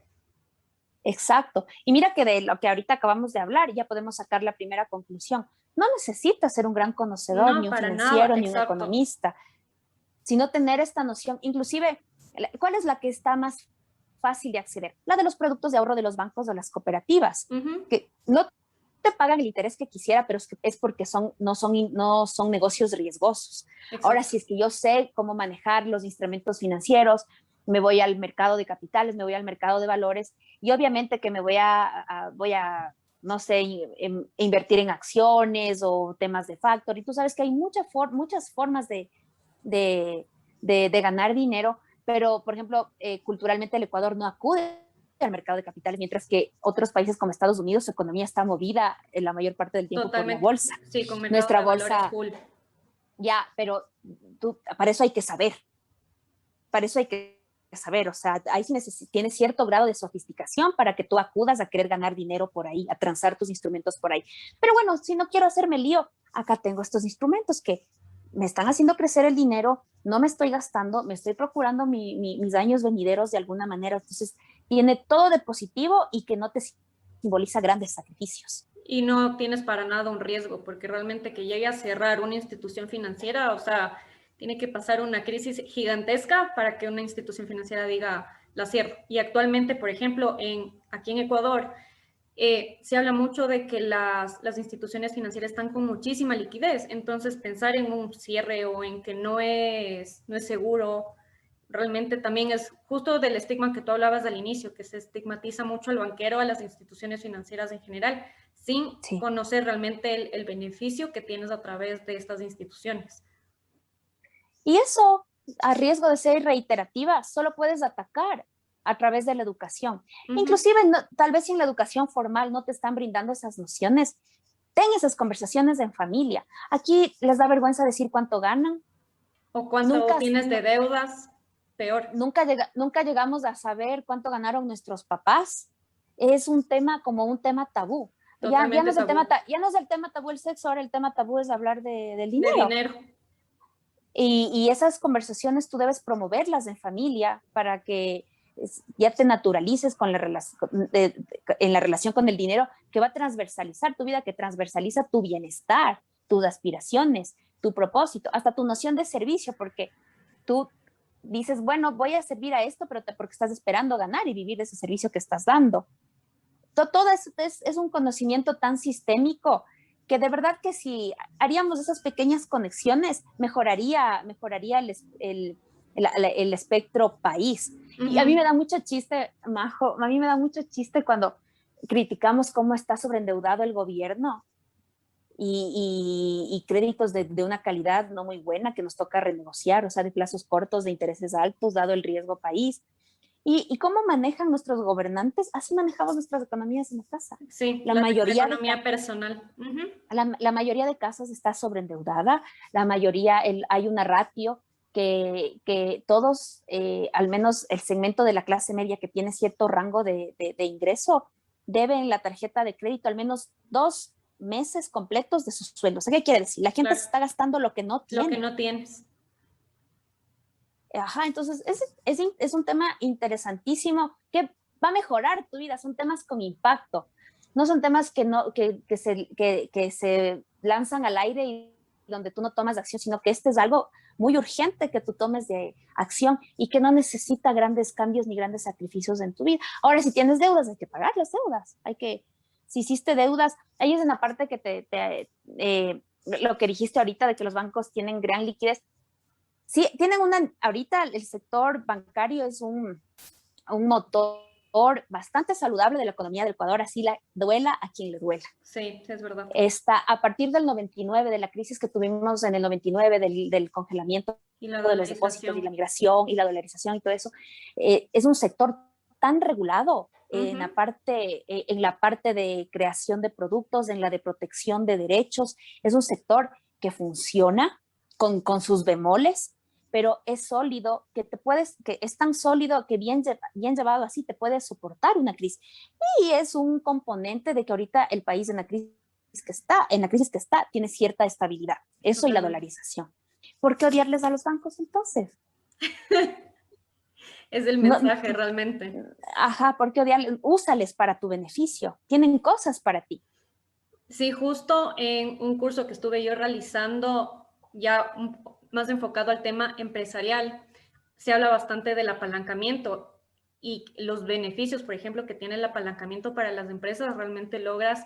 Exacto. Y mira que de lo que ahorita acabamos de hablar, ya podemos sacar la primera conclusión. No necesitas ser un gran conocedor, ni un financiero, ni un economista, sino tener esta noción. Inclusive, ¿cuál es la que está más fácil de acceder? La de los productos de ahorro de los bancos o las cooperativas, que no te pagan el interés que quisiera, pero es porque no son negocios riesgosos. Exacto. Ahora, si es que yo sé cómo manejar los instrumentos financieros, me voy al mercado de capitales, me voy al mercado de valores, y obviamente que me voy a no sé, invertir en acciones o temas de factor. Y tú sabes que hay muchas formas de ganar dinero, pero, por ejemplo, culturalmente el Ecuador no acude al mercado de capitales, mientras que otros países como Estados Unidos, su economía está movida en la mayor parte del tiempo por la bolsa. Sí, con nuestra bolsa full. Ya, pero para eso hay que saber. Para eso hay que saber, o sea, ahí sí tienes cierto grado de sofisticación para que tú acudas a querer ganar dinero por ahí, a transar tus instrumentos por ahí. Pero bueno, si no quiero hacerme lío, acá tengo estos instrumentos que me están haciendo crecer el dinero, no me estoy gastando, me estoy procurando mis años venideros de alguna manera. Entonces, tiene todo de positivo y que no te simboliza grandes sacrificios. Y no tienes para nada un riesgo, porque realmente que llegue a cerrar una institución financiera, o sea, tiene que pasar una crisis gigantesca para que una institución financiera diga la cierro. Y actualmente, por ejemplo, aquí en Ecuador, se habla mucho de que las instituciones financieras están con muchísima liquidez, entonces pensar en un cierre o en que no es seguro, realmente también es justo del estigma que tú hablabas al inicio, que se estigmatiza mucho al banquero, a las instituciones financieras en general, sin Sí. conocer realmente el beneficio que tienes a través de estas instituciones. Y eso, a riesgo de ser reiterativa, solo puedes atacar a través de la educación. Inclusive, no, tal vez si en la educación formal no te están brindando esas nociones, ten esas conversaciones en familia. Aquí les da vergüenza decir cuánto ganan. O cuánto Nunca, tienes de no, deudas, peor. nunca llegamos a saber cuánto ganaron nuestros papás. Es un tema como un tema tabú. Ya no Totalmente es el tema, tabú. ya no es el tema tabú el sexo, ahora el tema tabú es hablar del De dinero. dinero. Y esas conversaciones tú debes promoverlas en familia para que ya te naturalices con en la relación con el dinero, que va a transversalizar tu vida, que transversaliza tu bienestar, tus aspiraciones, tu propósito, hasta tu noción de servicio, porque tú dices, bueno, voy a servir a esto, pero porque estás esperando ganar y vivir de ese servicio que estás dando. Todo eso es un conocimiento tan sistémico que de verdad que si haríamos esas pequeñas conexiones, mejoraría el espectro país. Y a mí me da mucho chiste, Majo, a mí me da mucho chiste cuando criticamos cómo está sobreendeudado el gobierno y créditos de una calidad no muy buena que nos toca renegociar, o sea, de plazos cortos, de intereses altos, dado el riesgo país. Y cómo manejan nuestros gobernantes, así manejamos nuestras economías en la casa. Sí, La la mayoría de, economía personal. la mayoría de casas está sobreendeudada, la mayoría, hay una ratio que todos, al menos el segmento de la clase media que tiene cierto rango de ingreso, deben la tarjeta de crédito al menos 2 meses completos de sus sueldos. ¿Qué quiere decir? La gente Claro, se está gastando lo que no lo que tiene. no tienes. Ajá, entonces es un tema interesantísimo que va a mejorar tu vida, son temas con impacto, no son temas que se lanzan al aire y donde tú no tomas acción, sino que este es algo muy urgente que tú tomes de acción y que no necesita grandes cambios ni grandes sacrificios en tu vida. Ahora, si tienes deudas, hay que pagar las deudas, si hiciste deudas, ahí es en la parte que lo que dijiste ahorita de que los bancos tienen gran liquidez. Sí, ahorita el sector bancario es un motor bastante saludable de la economía del Ecuador, así la duela a quien le duela. Sí, es verdad. A partir del 99, de la crisis que tuvimos en el 99, del congelamiento Y la de los depósitos y la dolarización. migración y la dolarización y todo eso, es un sector tan regulado en la parte de creación de productos, en la de protección de derechos. Es un sector que funciona con sus bemoles, pero es sólido, que es tan sólido que bien llevado así te puede soportar una crisis. Y es un componente de que ahorita el país en la crisis que está, tiene cierta estabilidad. Eso y la Totalmente. dolarización. ¿Por qué odiarles a los bancos entonces? Es el No, mensaje realmente. ajá, ¿por qué odiarles? Úsales para tu beneficio. Tienen cosas para ti. Sí, justo en un curso que estuve yo realizando, más enfocado al tema empresarial, se habla bastante del apalancamiento y los beneficios, por ejemplo, que tiene el apalancamiento para las empresas. Realmente logras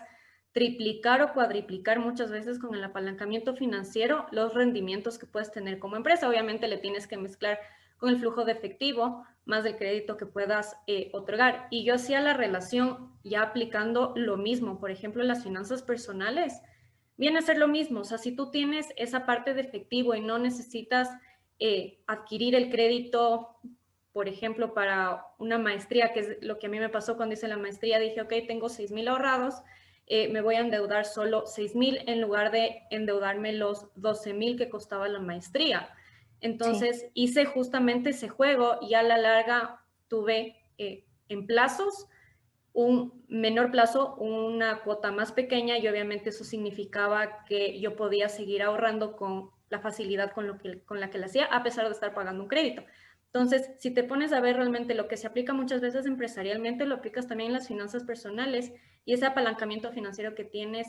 triplicar o cuadriplicar muchas veces con el apalancamiento financiero los rendimientos que puedes tener como empresa. Obviamente le tienes que mezclar con el flujo de efectivo más del crédito que puedas otorgar. Y yo hacía la relación ya aplicando lo mismo. Por ejemplo, las finanzas personales viene a ser lo mismo. O sea, si tú tienes esa parte de efectivo y no necesitas adquirir el crédito, por ejemplo, para una maestría, que es lo que a mí me pasó cuando hice la maestría, dije, ok, tengo 6,000 ahorrados, me voy a endeudar solo 6,000 en lugar de endeudarme los 12,000 que costaba la maestría. Sí. Entonces hice justamente ese juego y a la larga tuve en plazos un menor plazo, una cuota más pequeña y obviamente eso significaba que yo podía seguir ahorrando con la facilidad con la que lo hacía, a pesar de estar pagando un crédito. Entonces, si te pones a ver realmente lo que se aplica muchas veces empresarialmente, lo aplicas también en las finanzas personales y ese apalancamiento financiero que tienes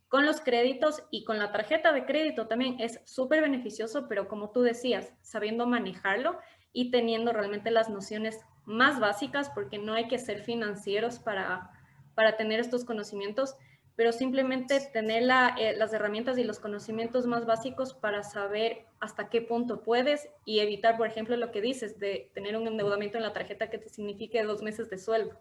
con los créditos y con la tarjeta de crédito también es súper beneficioso, pero como tú decías, sabiendo manejarlo y teniendo realmente las nociones más básicas, porque no hay que ser financieros para tener estos conocimientos, pero simplemente tener las herramientas y los conocimientos más básicos para saber hasta qué punto puedes y evitar, por ejemplo, lo que dices de tener un endeudamiento en la tarjeta que te signifique 2 meses de sueldo.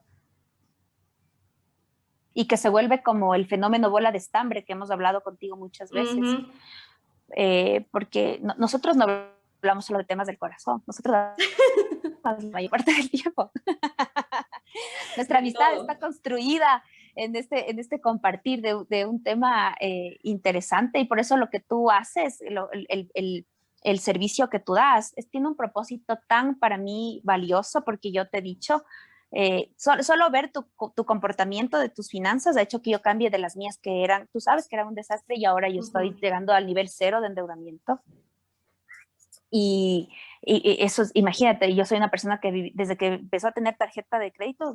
Y que se vuelve como el fenómeno bola de estambre que hemos hablado contigo muchas veces, Uh-huh. porque nosotros no hablamos solo de temas del corazón, nosotros hablamos la mayor parte del tiempo. Nuestra De amistad está todo. construida en este compartir de un tema interesante y por eso lo que tú haces, el servicio que tú das, tiene un propósito tan para mí valioso porque yo te he dicho, solo ver tu comportamiento de tus finanzas ha hecho que yo cambie de las mías que eran, tú sabes que era un desastre y ahora yo Uh-huh. estoy llegando al nivel cero de endeudamiento. Y, y eso, imagínate, yo soy una persona que desde que empezó a tener tarjeta de crédito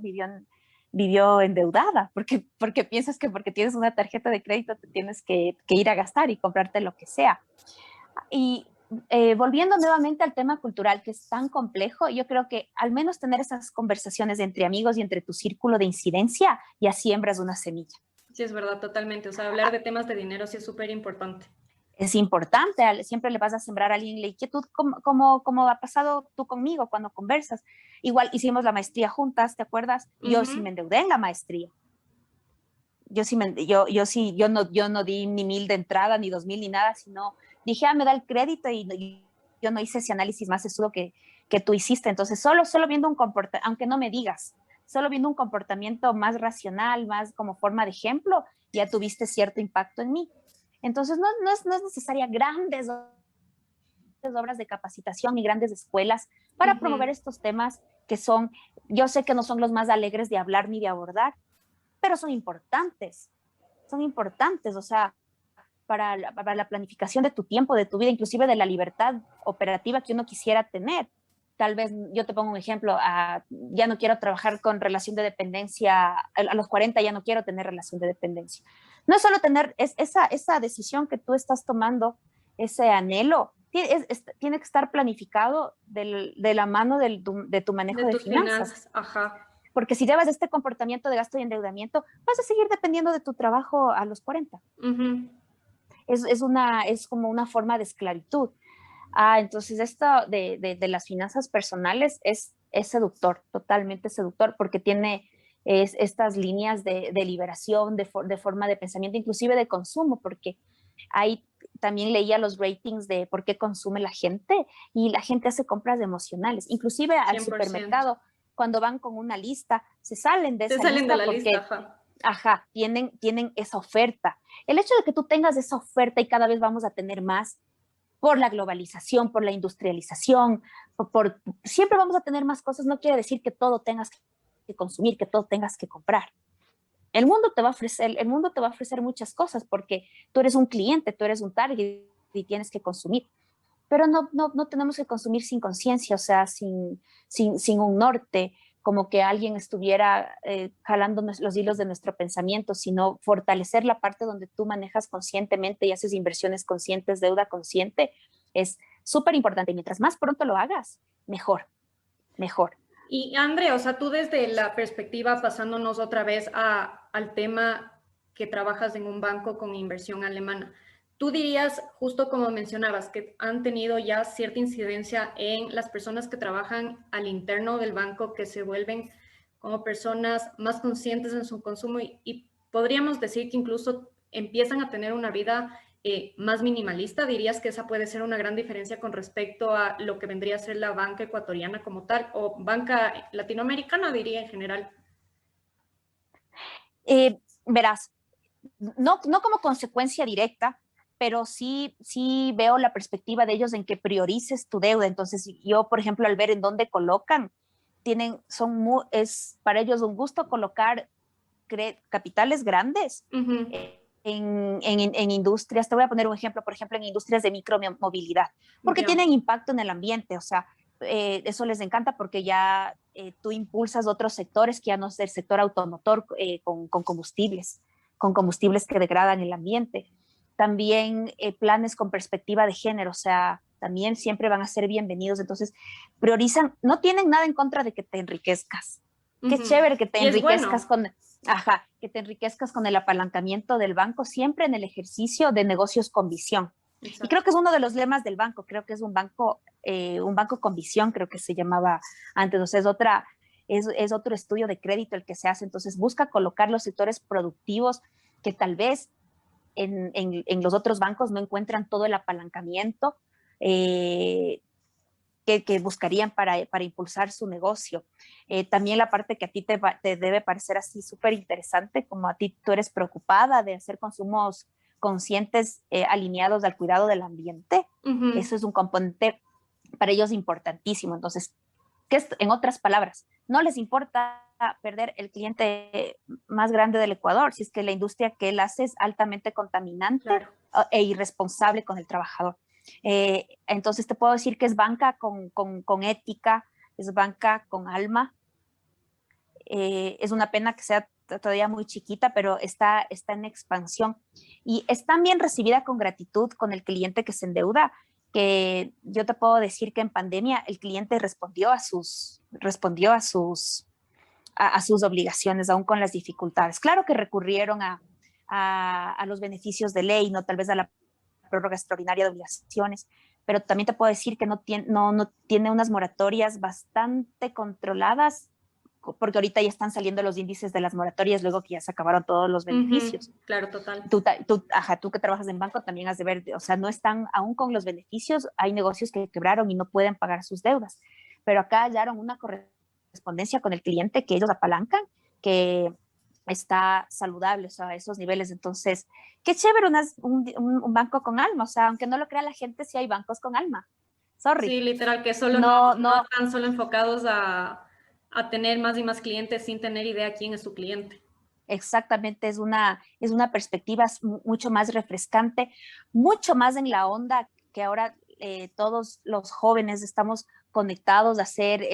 vivió endeudada, porque piensas que porque tienes una tarjeta de crédito te tienes que ir a gastar y comprarte lo que sea. Y volviendo nuevamente al tema cultural, que es tan complejo, yo creo que al menos tener esas conversaciones entre amigos y entre tu círculo de incidencia, ya siembras una semilla. Sí, es verdad, totalmente. O sea, hablar de temas de dinero sí es súper importante. Es importante, siempre le vas a sembrar a alguien la inquietud, como ha pasado tú conmigo cuando conversas. Igual hicimos la maestría juntas, ¿te acuerdas? Yo sí Uh-huh. me endeudé en la maestría. Yo no di ni 1,000 de entrada, ni 2,000, ni nada, sino dije, me da el crédito y yo no hice ese análisis más estudio que tú hiciste. Entonces, solo viendo un comportamiento, aunque no me digas, solo viendo un comportamiento más racional, más como forma de ejemplo, ya tuviste cierto impacto en mí. Entonces, no es necesaria grandes obras de capacitación y grandes escuelas para promover Uh-huh. estos temas que son, yo sé que no son los más alegres de hablar ni de abordar, pero son importantes, o sea, para la planificación de tu tiempo, de tu vida, inclusive de la libertad operativa que uno quisiera tener. Tal vez yo te pongo un ejemplo, ya no quiero trabajar con relación de dependencia, a los 40 ya no quiero tener relación de dependencia. No es solo tener esa decisión que tú estás tomando, ese anhelo, tiene que estar planificado de la mano de tu De manejo de tus finanzas. finanzas, ajá. Porque si llevas este comportamiento de gasto y endeudamiento, vas a seguir dependiendo de tu trabajo a los 40. Uh-huh. Es como una forma de esclavitud. Entonces esto de las finanzas personales es seductor, totalmente seductor, porque tiene estas líneas de liberación, de forma de pensamiento, inclusive de consumo, porque ahí también leía los ratings de por qué consume la gente y la gente hace compras emocionales, inclusive al 100%. supermercado, cuando van con una lista, se salen de Se esa salen de lista la lista, porque, ajá. ajá, tienen esa oferta. El hecho de que tú tengas esa oferta y cada vez vamos a tener más, por la globalización, por la industrialización, siempre vamos a tener más cosas, no quiere decir que todo tengas que consumir, que todo tengas que comprar. El mundo te va a ofrecer muchas cosas porque tú eres un cliente, tú eres un target y tienes que consumir. Pero no tenemos que consumir sin conciencia, o sea, sin un norte, como que alguien estuviera jalando los hilos de nuestro pensamiento, sino fortalecer la parte donde tú manejas conscientemente y haces inversiones conscientes, deuda consciente, es súper importante. Y mientras más pronto lo hagas, mejor, mejor. Y André, o sea, tú desde la perspectiva, pasándonos otra vez al tema que trabajas en un banco con inversión alemana, tú dirías, justo como mencionabas, que han tenido ya cierta incidencia en las personas que trabajan al interno del banco, que se vuelven como personas más conscientes en su consumo y podríamos decir que incluso empiezan a tener una vida más minimalista. ¿Dirías que esa puede ser una gran diferencia con respecto a lo que vendría a ser la banca ecuatoriana como tal o banca latinoamericana, diría en general? Verás, no como consecuencia directa, pero sí veo la perspectiva de ellos en que priorices tu deuda. Entonces, yo, por ejemplo, al ver en dónde colocan, es para ellos un gusto colocar capitales grandes en industrias. Te voy a poner un ejemplo, por ejemplo, en industrias de micromovilidad, porque tienen impacto en el ambiente, o sea, eso les encanta porque ya tú impulsas otros sectores que ya no es el sector automotor con combustibles que degradan el ambiente. También planes con perspectiva de género, o sea, también siempre van a ser bienvenidos. Entonces, priorizan, no tienen nada en contra de que te enriquezcas. Qué chévere que te enriquezcas que te enriquezcas con el apalancamiento del banco, siempre en el ejercicio de negocios con visión. Exacto. Y creo que es uno de los lemas del banco, creo que es un banco con visión, creo que se llamaba antes, o sea, es otro estudio de crédito el que se hace. Entonces busca colocar los sectores productivos que tal vez en los otros bancos no encuentran todo el apalancamiento que buscarían para impulsar su negocio. También la parte que a ti te debe parecer así súper interesante, como a ti tú eres preocupada de hacer consumos conscientes alineados al cuidado del ambiente. Eso es un componente para ellos importantísimo. Entonces, en otras palabras, no les importa perder el cliente más grande del Ecuador, si es que la industria que él hace es altamente contaminante e irresponsable con el trabajador. Entonces te puedo decir que es banca con ética, es banca con alma. Es una pena que sea todavía muy chiquita, pero está en expansión y es tan bien recibida con gratitud con el cliente que se endeuda, que yo te puedo decir que en pandemia el cliente respondió a sus obligaciones, aún con las dificultades. Claro que recurrieron a los beneficios de ley, no tal vez a la prórroga extraordinaria de obligaciones, pero también te puedo decir que no tiene unas moratorias bastante controladas, porque ahorita ya están saliendo los índices de las moratorias luego que ya se acabaron todos los beneficios. Claro, total. Tú que trabajas en banco también has de ver, o sea, no están aún con los beneficios, hay negocios que quebraron y no pueden pagar sus deudas, pero acá hallaron una correspondencia con el cliente que ellos apalancan, que está saludable, o sea, a esos niveles. Entonces, qué chévere un banco con alma, o sea, aunque no lo crea la gente, sí hay bancos con alma. Sorry. Sí, literal, que solo no están solo enfocados a tener más y más clientes sin tener idea quién es su cliente. Exactamente, es una perspectiva mucho más refrescante, mucho más en la onda que ahora todos los jóvenes estamos conectados a hacer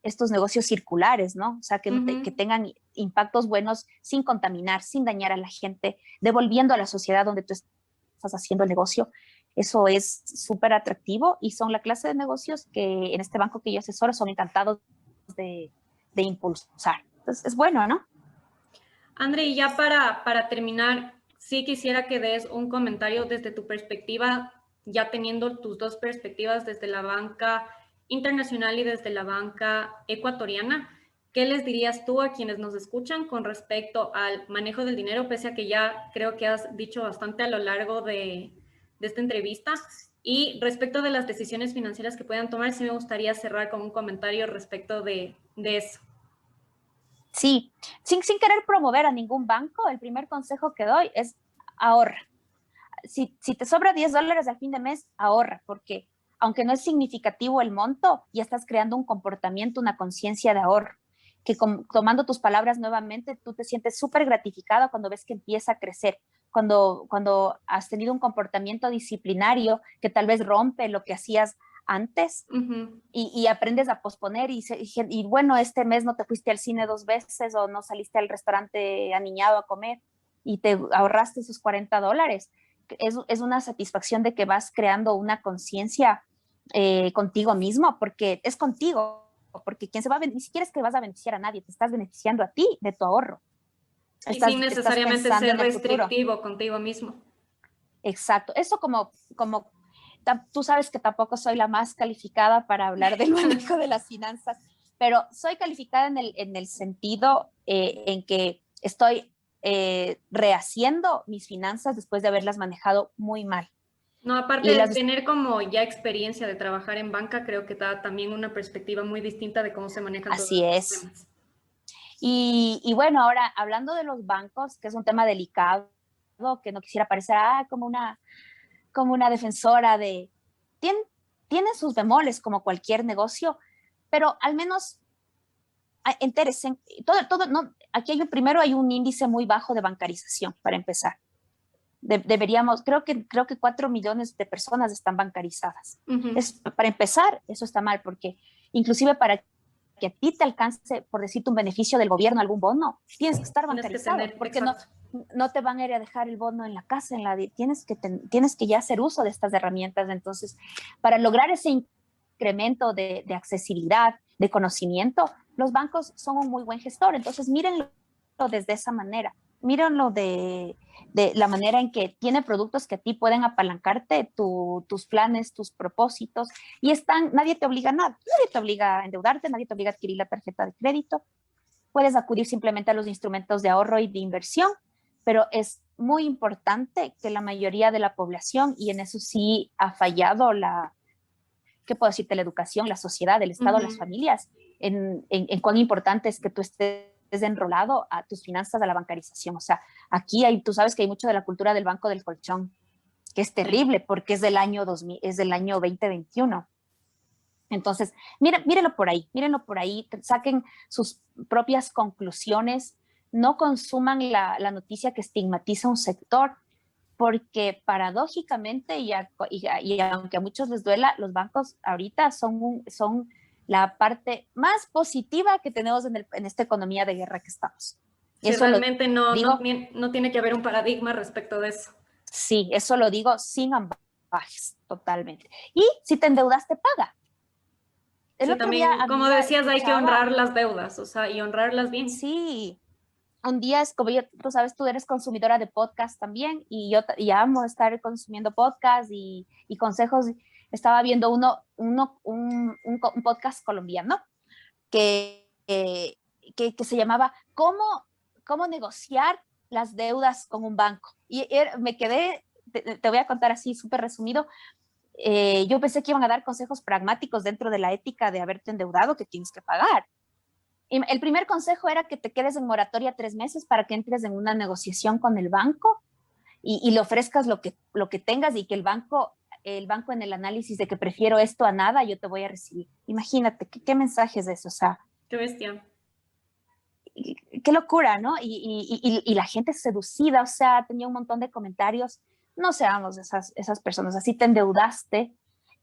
estos negocios circulares, ¿no? O sea, que tengan impactos buenos sin contaminar, sin dañar a la gente, devolviendo a la sociedad donde tú estás haciendo el negocio. Eso es súper atractivo y son la clase de negocios que en este banco que yo asesoro son encantados de impulsar. Entonces, es bueno, ¿no? André, y ya para terminar, sí quisiera que des un comentario desde tu perspectiva, ya teniendo tus dos perspectivas desde la banca internacional y desde la banca ecuatoriana. ¿Qué les dirías tú a quienes nos escuchan con respecto al manejo del dinero, pese a que ya creo que has dicho bastante a lo largo de esta entrevista? Y respecto de las decisiones financieras que puedan tomar, sí me gustaría cerrar con un comentario respecto de eso. Sí, sin querer promover a ningún banco, el primer consejo que doy es ahorra. Si te sobra $10 al fin de mes, ahorra, porque aunque no es significativo el monto, ya estás creando un comportamiento, una conciencia de ahorro, que tomando tus palabras nuevamente, tú te sientes súper gratificado cuando ves que empieza a crecer, cuando has tenido un comportamiento disciplinario que tal vez rompe lo que hacías antes y aprendes a posponer y bueno, este mes no te fuiste al cine 2 veces o no saliste al restaurante aniñado a comer y te ahorraste esos $40. Es una satisfacción de que vas creando una conciencia contigo mismo, porque es contigo, porque quien se va a ni siquiera es que vas a beneficiar a nadie, te estás beneficiando a ti de tu ahorro. Y sin necesariamente ser restrictivo contigo mismo. Exacto, eso como tú sabes que tampoco soy la más calificada para hablar del manejo de las finanzas, pero soy calificada en el sentido en que estoy rehaciendo mis finanzas después de haberlas manejado muy mal. No, aparte de tener como ya experiencia de trabajar en banca, creo que da también una perspectiva muy distinta de cómo se manejan todos los temas. Y bueno, ahora hablando de los bancos, que es un tema delicado, que no quisiera parecer como como una defensora de... Tiene sus bemoles como cualquier negocio, pero al menos entérese, no, aquí primero hay un índice muy bajo de bancarización, para empezar. Deberíamos, creo que 4 millones de personas están bancarizadas. Para empezar, eso está mal, porque inclusive para que a ti te alcance, por decirte, un beneficio del gobierno, algún bono, tienes que estar bancarizado, porque no te van a ir a dejar el bono en la casa, tienes que ya hacer uso de estas herramientas. Entonces, para lograr ese incremento de accesibilidad, de conocimiento, los bancos son un muy buen gestor. Entonces, mírenlo desde esa manera. Mírenlo de la manera en que tiene productos que a ti pueden apalancarte tus planes, tus propósitos, y nadie te obliga a nada. Nadie te obliga a endeudarte, nadie te obliga a adquirir la tarjeta de crédito. Puedes acudir simplemente a los instrumentos de ahorro y de inversión, pero es muy importante que la mayoría de la población, y en eso sí ha fallado ¿qué puedo decirte? La educación, la sociedad, el Estado, las familias, en cuán importante es que tú estés enrolado a tus finanzas, a la bancarización. O sea, aquí tú sabes que hay mucho de la cultura del banco del colchón, que es terrible porque es del año 2021. Entonces, mírenlo por ahí, saquen sus propias conclusiones, no consuman la noticia que estigmatiza un sector, porque paradójicamente, y aunque a muchos les duela, los bancos ahorita son la parte más positiva que tenemos en esta economía de guerra que estamos. Sí, eso realmente no tiene que haber un paradigma respecto de eso. Sí, eso lo digo sin ambajes, totalmente. Y si te endeudaste, paga. Sí, también, como decías, hay que honrar las deudas, o sea, y honrarlas bien. Sí. Un día es como tú sabes, tú eres consumidora de podcast también, y yo amo estar consumiendo podcast y consejos. Estaba viendo un podcast colombiano que se llamaba ¿Cómo negociar las deudas con un banco? Y me quedé, te voy a contar así súper resumido. Yo pensé que iban a dar consejos pragmáticos dentro de la ética de haberte endeudado, que tienes que pagar. Y el primer consejo era que te quedes en moratoria 3 meses para que entres en una negociación con el banco y le ofrezcas lo que tengas, y que el banco en el análisis de que prefiero esto a nada, yo te voy a recibir. Imagínate, ¿qué mensaje es eso? O sea, qué bestia. Qué locura, ¿no? Y la gente seducida, o sea, tenía un montón de comentarios. No seamos esas personas. Así te endeudaste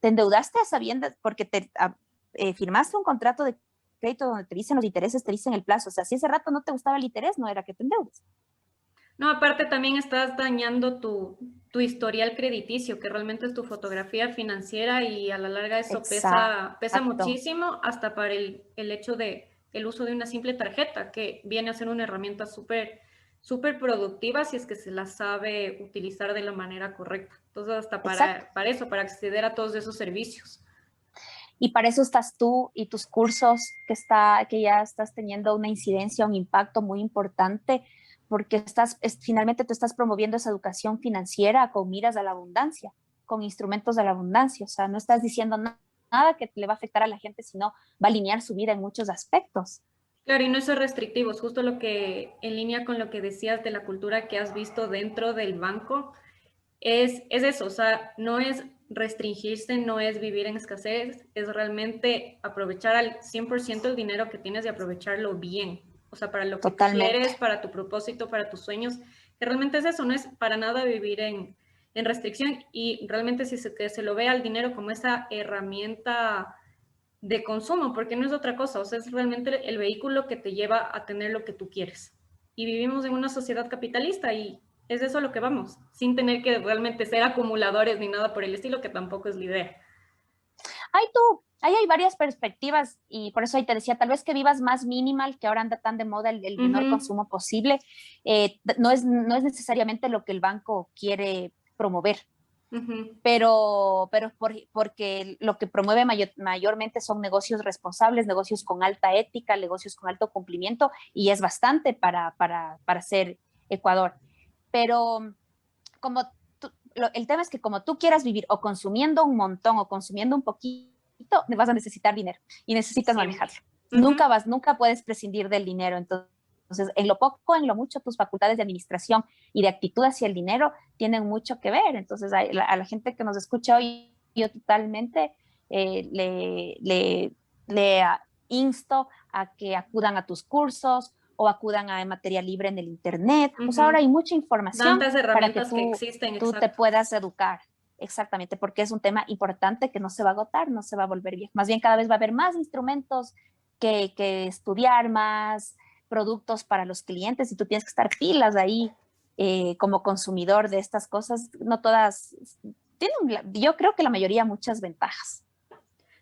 a sabiendas, porque firmaste un contrato de crédito donde te dicen los intereses, te dicen el plazo. O sea, si ese rato no te gustaba el interés, no era que te endeudes. No, aparte también estás dañando tu historial crediticio, que realmente es tu fotografía financiera, y a la larga eso pesa muchísimo, hasta para el hecho de el uso de una simple tarjeta, que viene a ser una herramienta súper productiva si es que se la sabe utilizar de la manera correcta. Entonces, hasta para eso, para acceder a todos esos servicios. Y para eso estás tú y tus cursos, que ya estás teniendo una incidencia, un impacto muy importante, porque finalmente tú estás promoviendo esa educación financiera con miras a la abundancia, con instrumentos de la abundancia. O sea, no estás diciendo nada que le va a afectar a la gente, sino va a alinear su vida en muchos aspectos. Claro, y no es restrictivo, es justo lo que, en línea con lo que decías de la cultura que has visto dentro del banco, es eso. O sea, no es restringirse, no es vivir en escasez, es realmente aprovechar al 100% el dinero que tienes y aprovecharlo bien. O sea, para lo que quieres, para tu propósito, para tus sueños, que realmente es eso, no es para nada vivir en restricción, y realmente si se lo ve al dinero como esa herramienta de consumo, porque no es otra cosa. O sea, es realmente el vehículo que te lleva a tener lo que tú quieres. Y vivimos en una sociedad capitalista, y es eso lo que vamos, sin tener que realmente ser acumuladores ni nada por el estilo, que tampoco es la idea. Ahí hay varias perspectivas, y por eso ahí te decía, tal vez que vivas más minimal, que ahora anda tan de moda el menor consumo posible. No es necesariamente lo que el banco quiere promover, pero porque lo que promueve mayormente son negocios responsables, negocios con alta ética, negocios con alto cumplimiento, y es bastante para ser Ecuador. Pero el tema es que como tú quieras vivir o consumiendo un montón o consumiendo un poquito, vas a necesitar dinero y necesitas manejarlo. Nunca puedes prescindir del dinero. Entonces, Entonces, en lo poco, en lo mucho, tus facultades de administración y de actitud hacia el dinero tienen mucho que ver. Entonces, a la gente que nos escucha hoy, yo totalmente eh, le, le, le insto a que acudan a tus cursos o acudan a material libre en el Internet. Pues ahora hay mucha información Tantas para que herramientas que existen, tú te exacto. puedas educar. Exactamente, porque es un tema importante que no se va a agotar, no se va a volver viejo. Más bien cada vez va a haber más instrumentos que estudiar, más productos para los clientes y tú tienes que estar pilas ahí como consumidor de estas cosas. No todas tienen, yo creo que la mayoría muchas ventajas.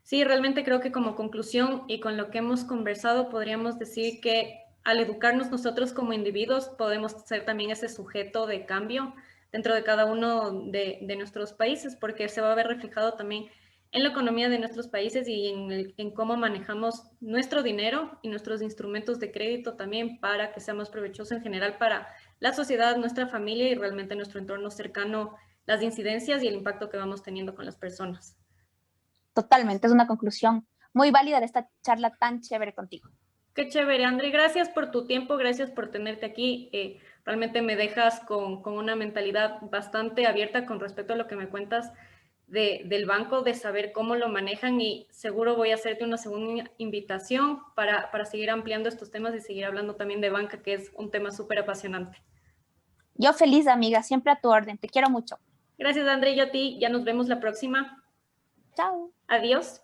Sí, realmente creo que como conclusión y con lo que hemos conversado, podríamos decir que al educarnos nosotros como individuos, podemos ser también ese sujeto de cambio dentro de cada uno de nuestros países, porque se va a ver reflejado también en la economía de nuestros países y en cómo manejamos nuestro dinero y nuestros instrumentos de crédito también para que sea más provechoso en general para la sociedad, nuestra familia y realmente nuestro entorno cercano, las incidencias y el impacto que vamos teniendo con las personas. Totalmente, es una conclusión muy válida de esta charla tan chévere contigo. Qué chévere, André. Gracias por tu tiempo, gracias por tenerte aquí. Realmente me dejas con una mentalidad bastante abierta con respecto a lo que me cuentas del banco, de saber cómo lo manejan y seguro voy a hacerte una segunda invitación para seguir ampliando estos temas y seguir hablando también de banca, que es un tema súper apasionante. Yo feliz, amiga, siempre a tu orden. Te quiero mucho. Gracias, André, y a ti. Ya nos vemos la próxima. Chao. Adiós.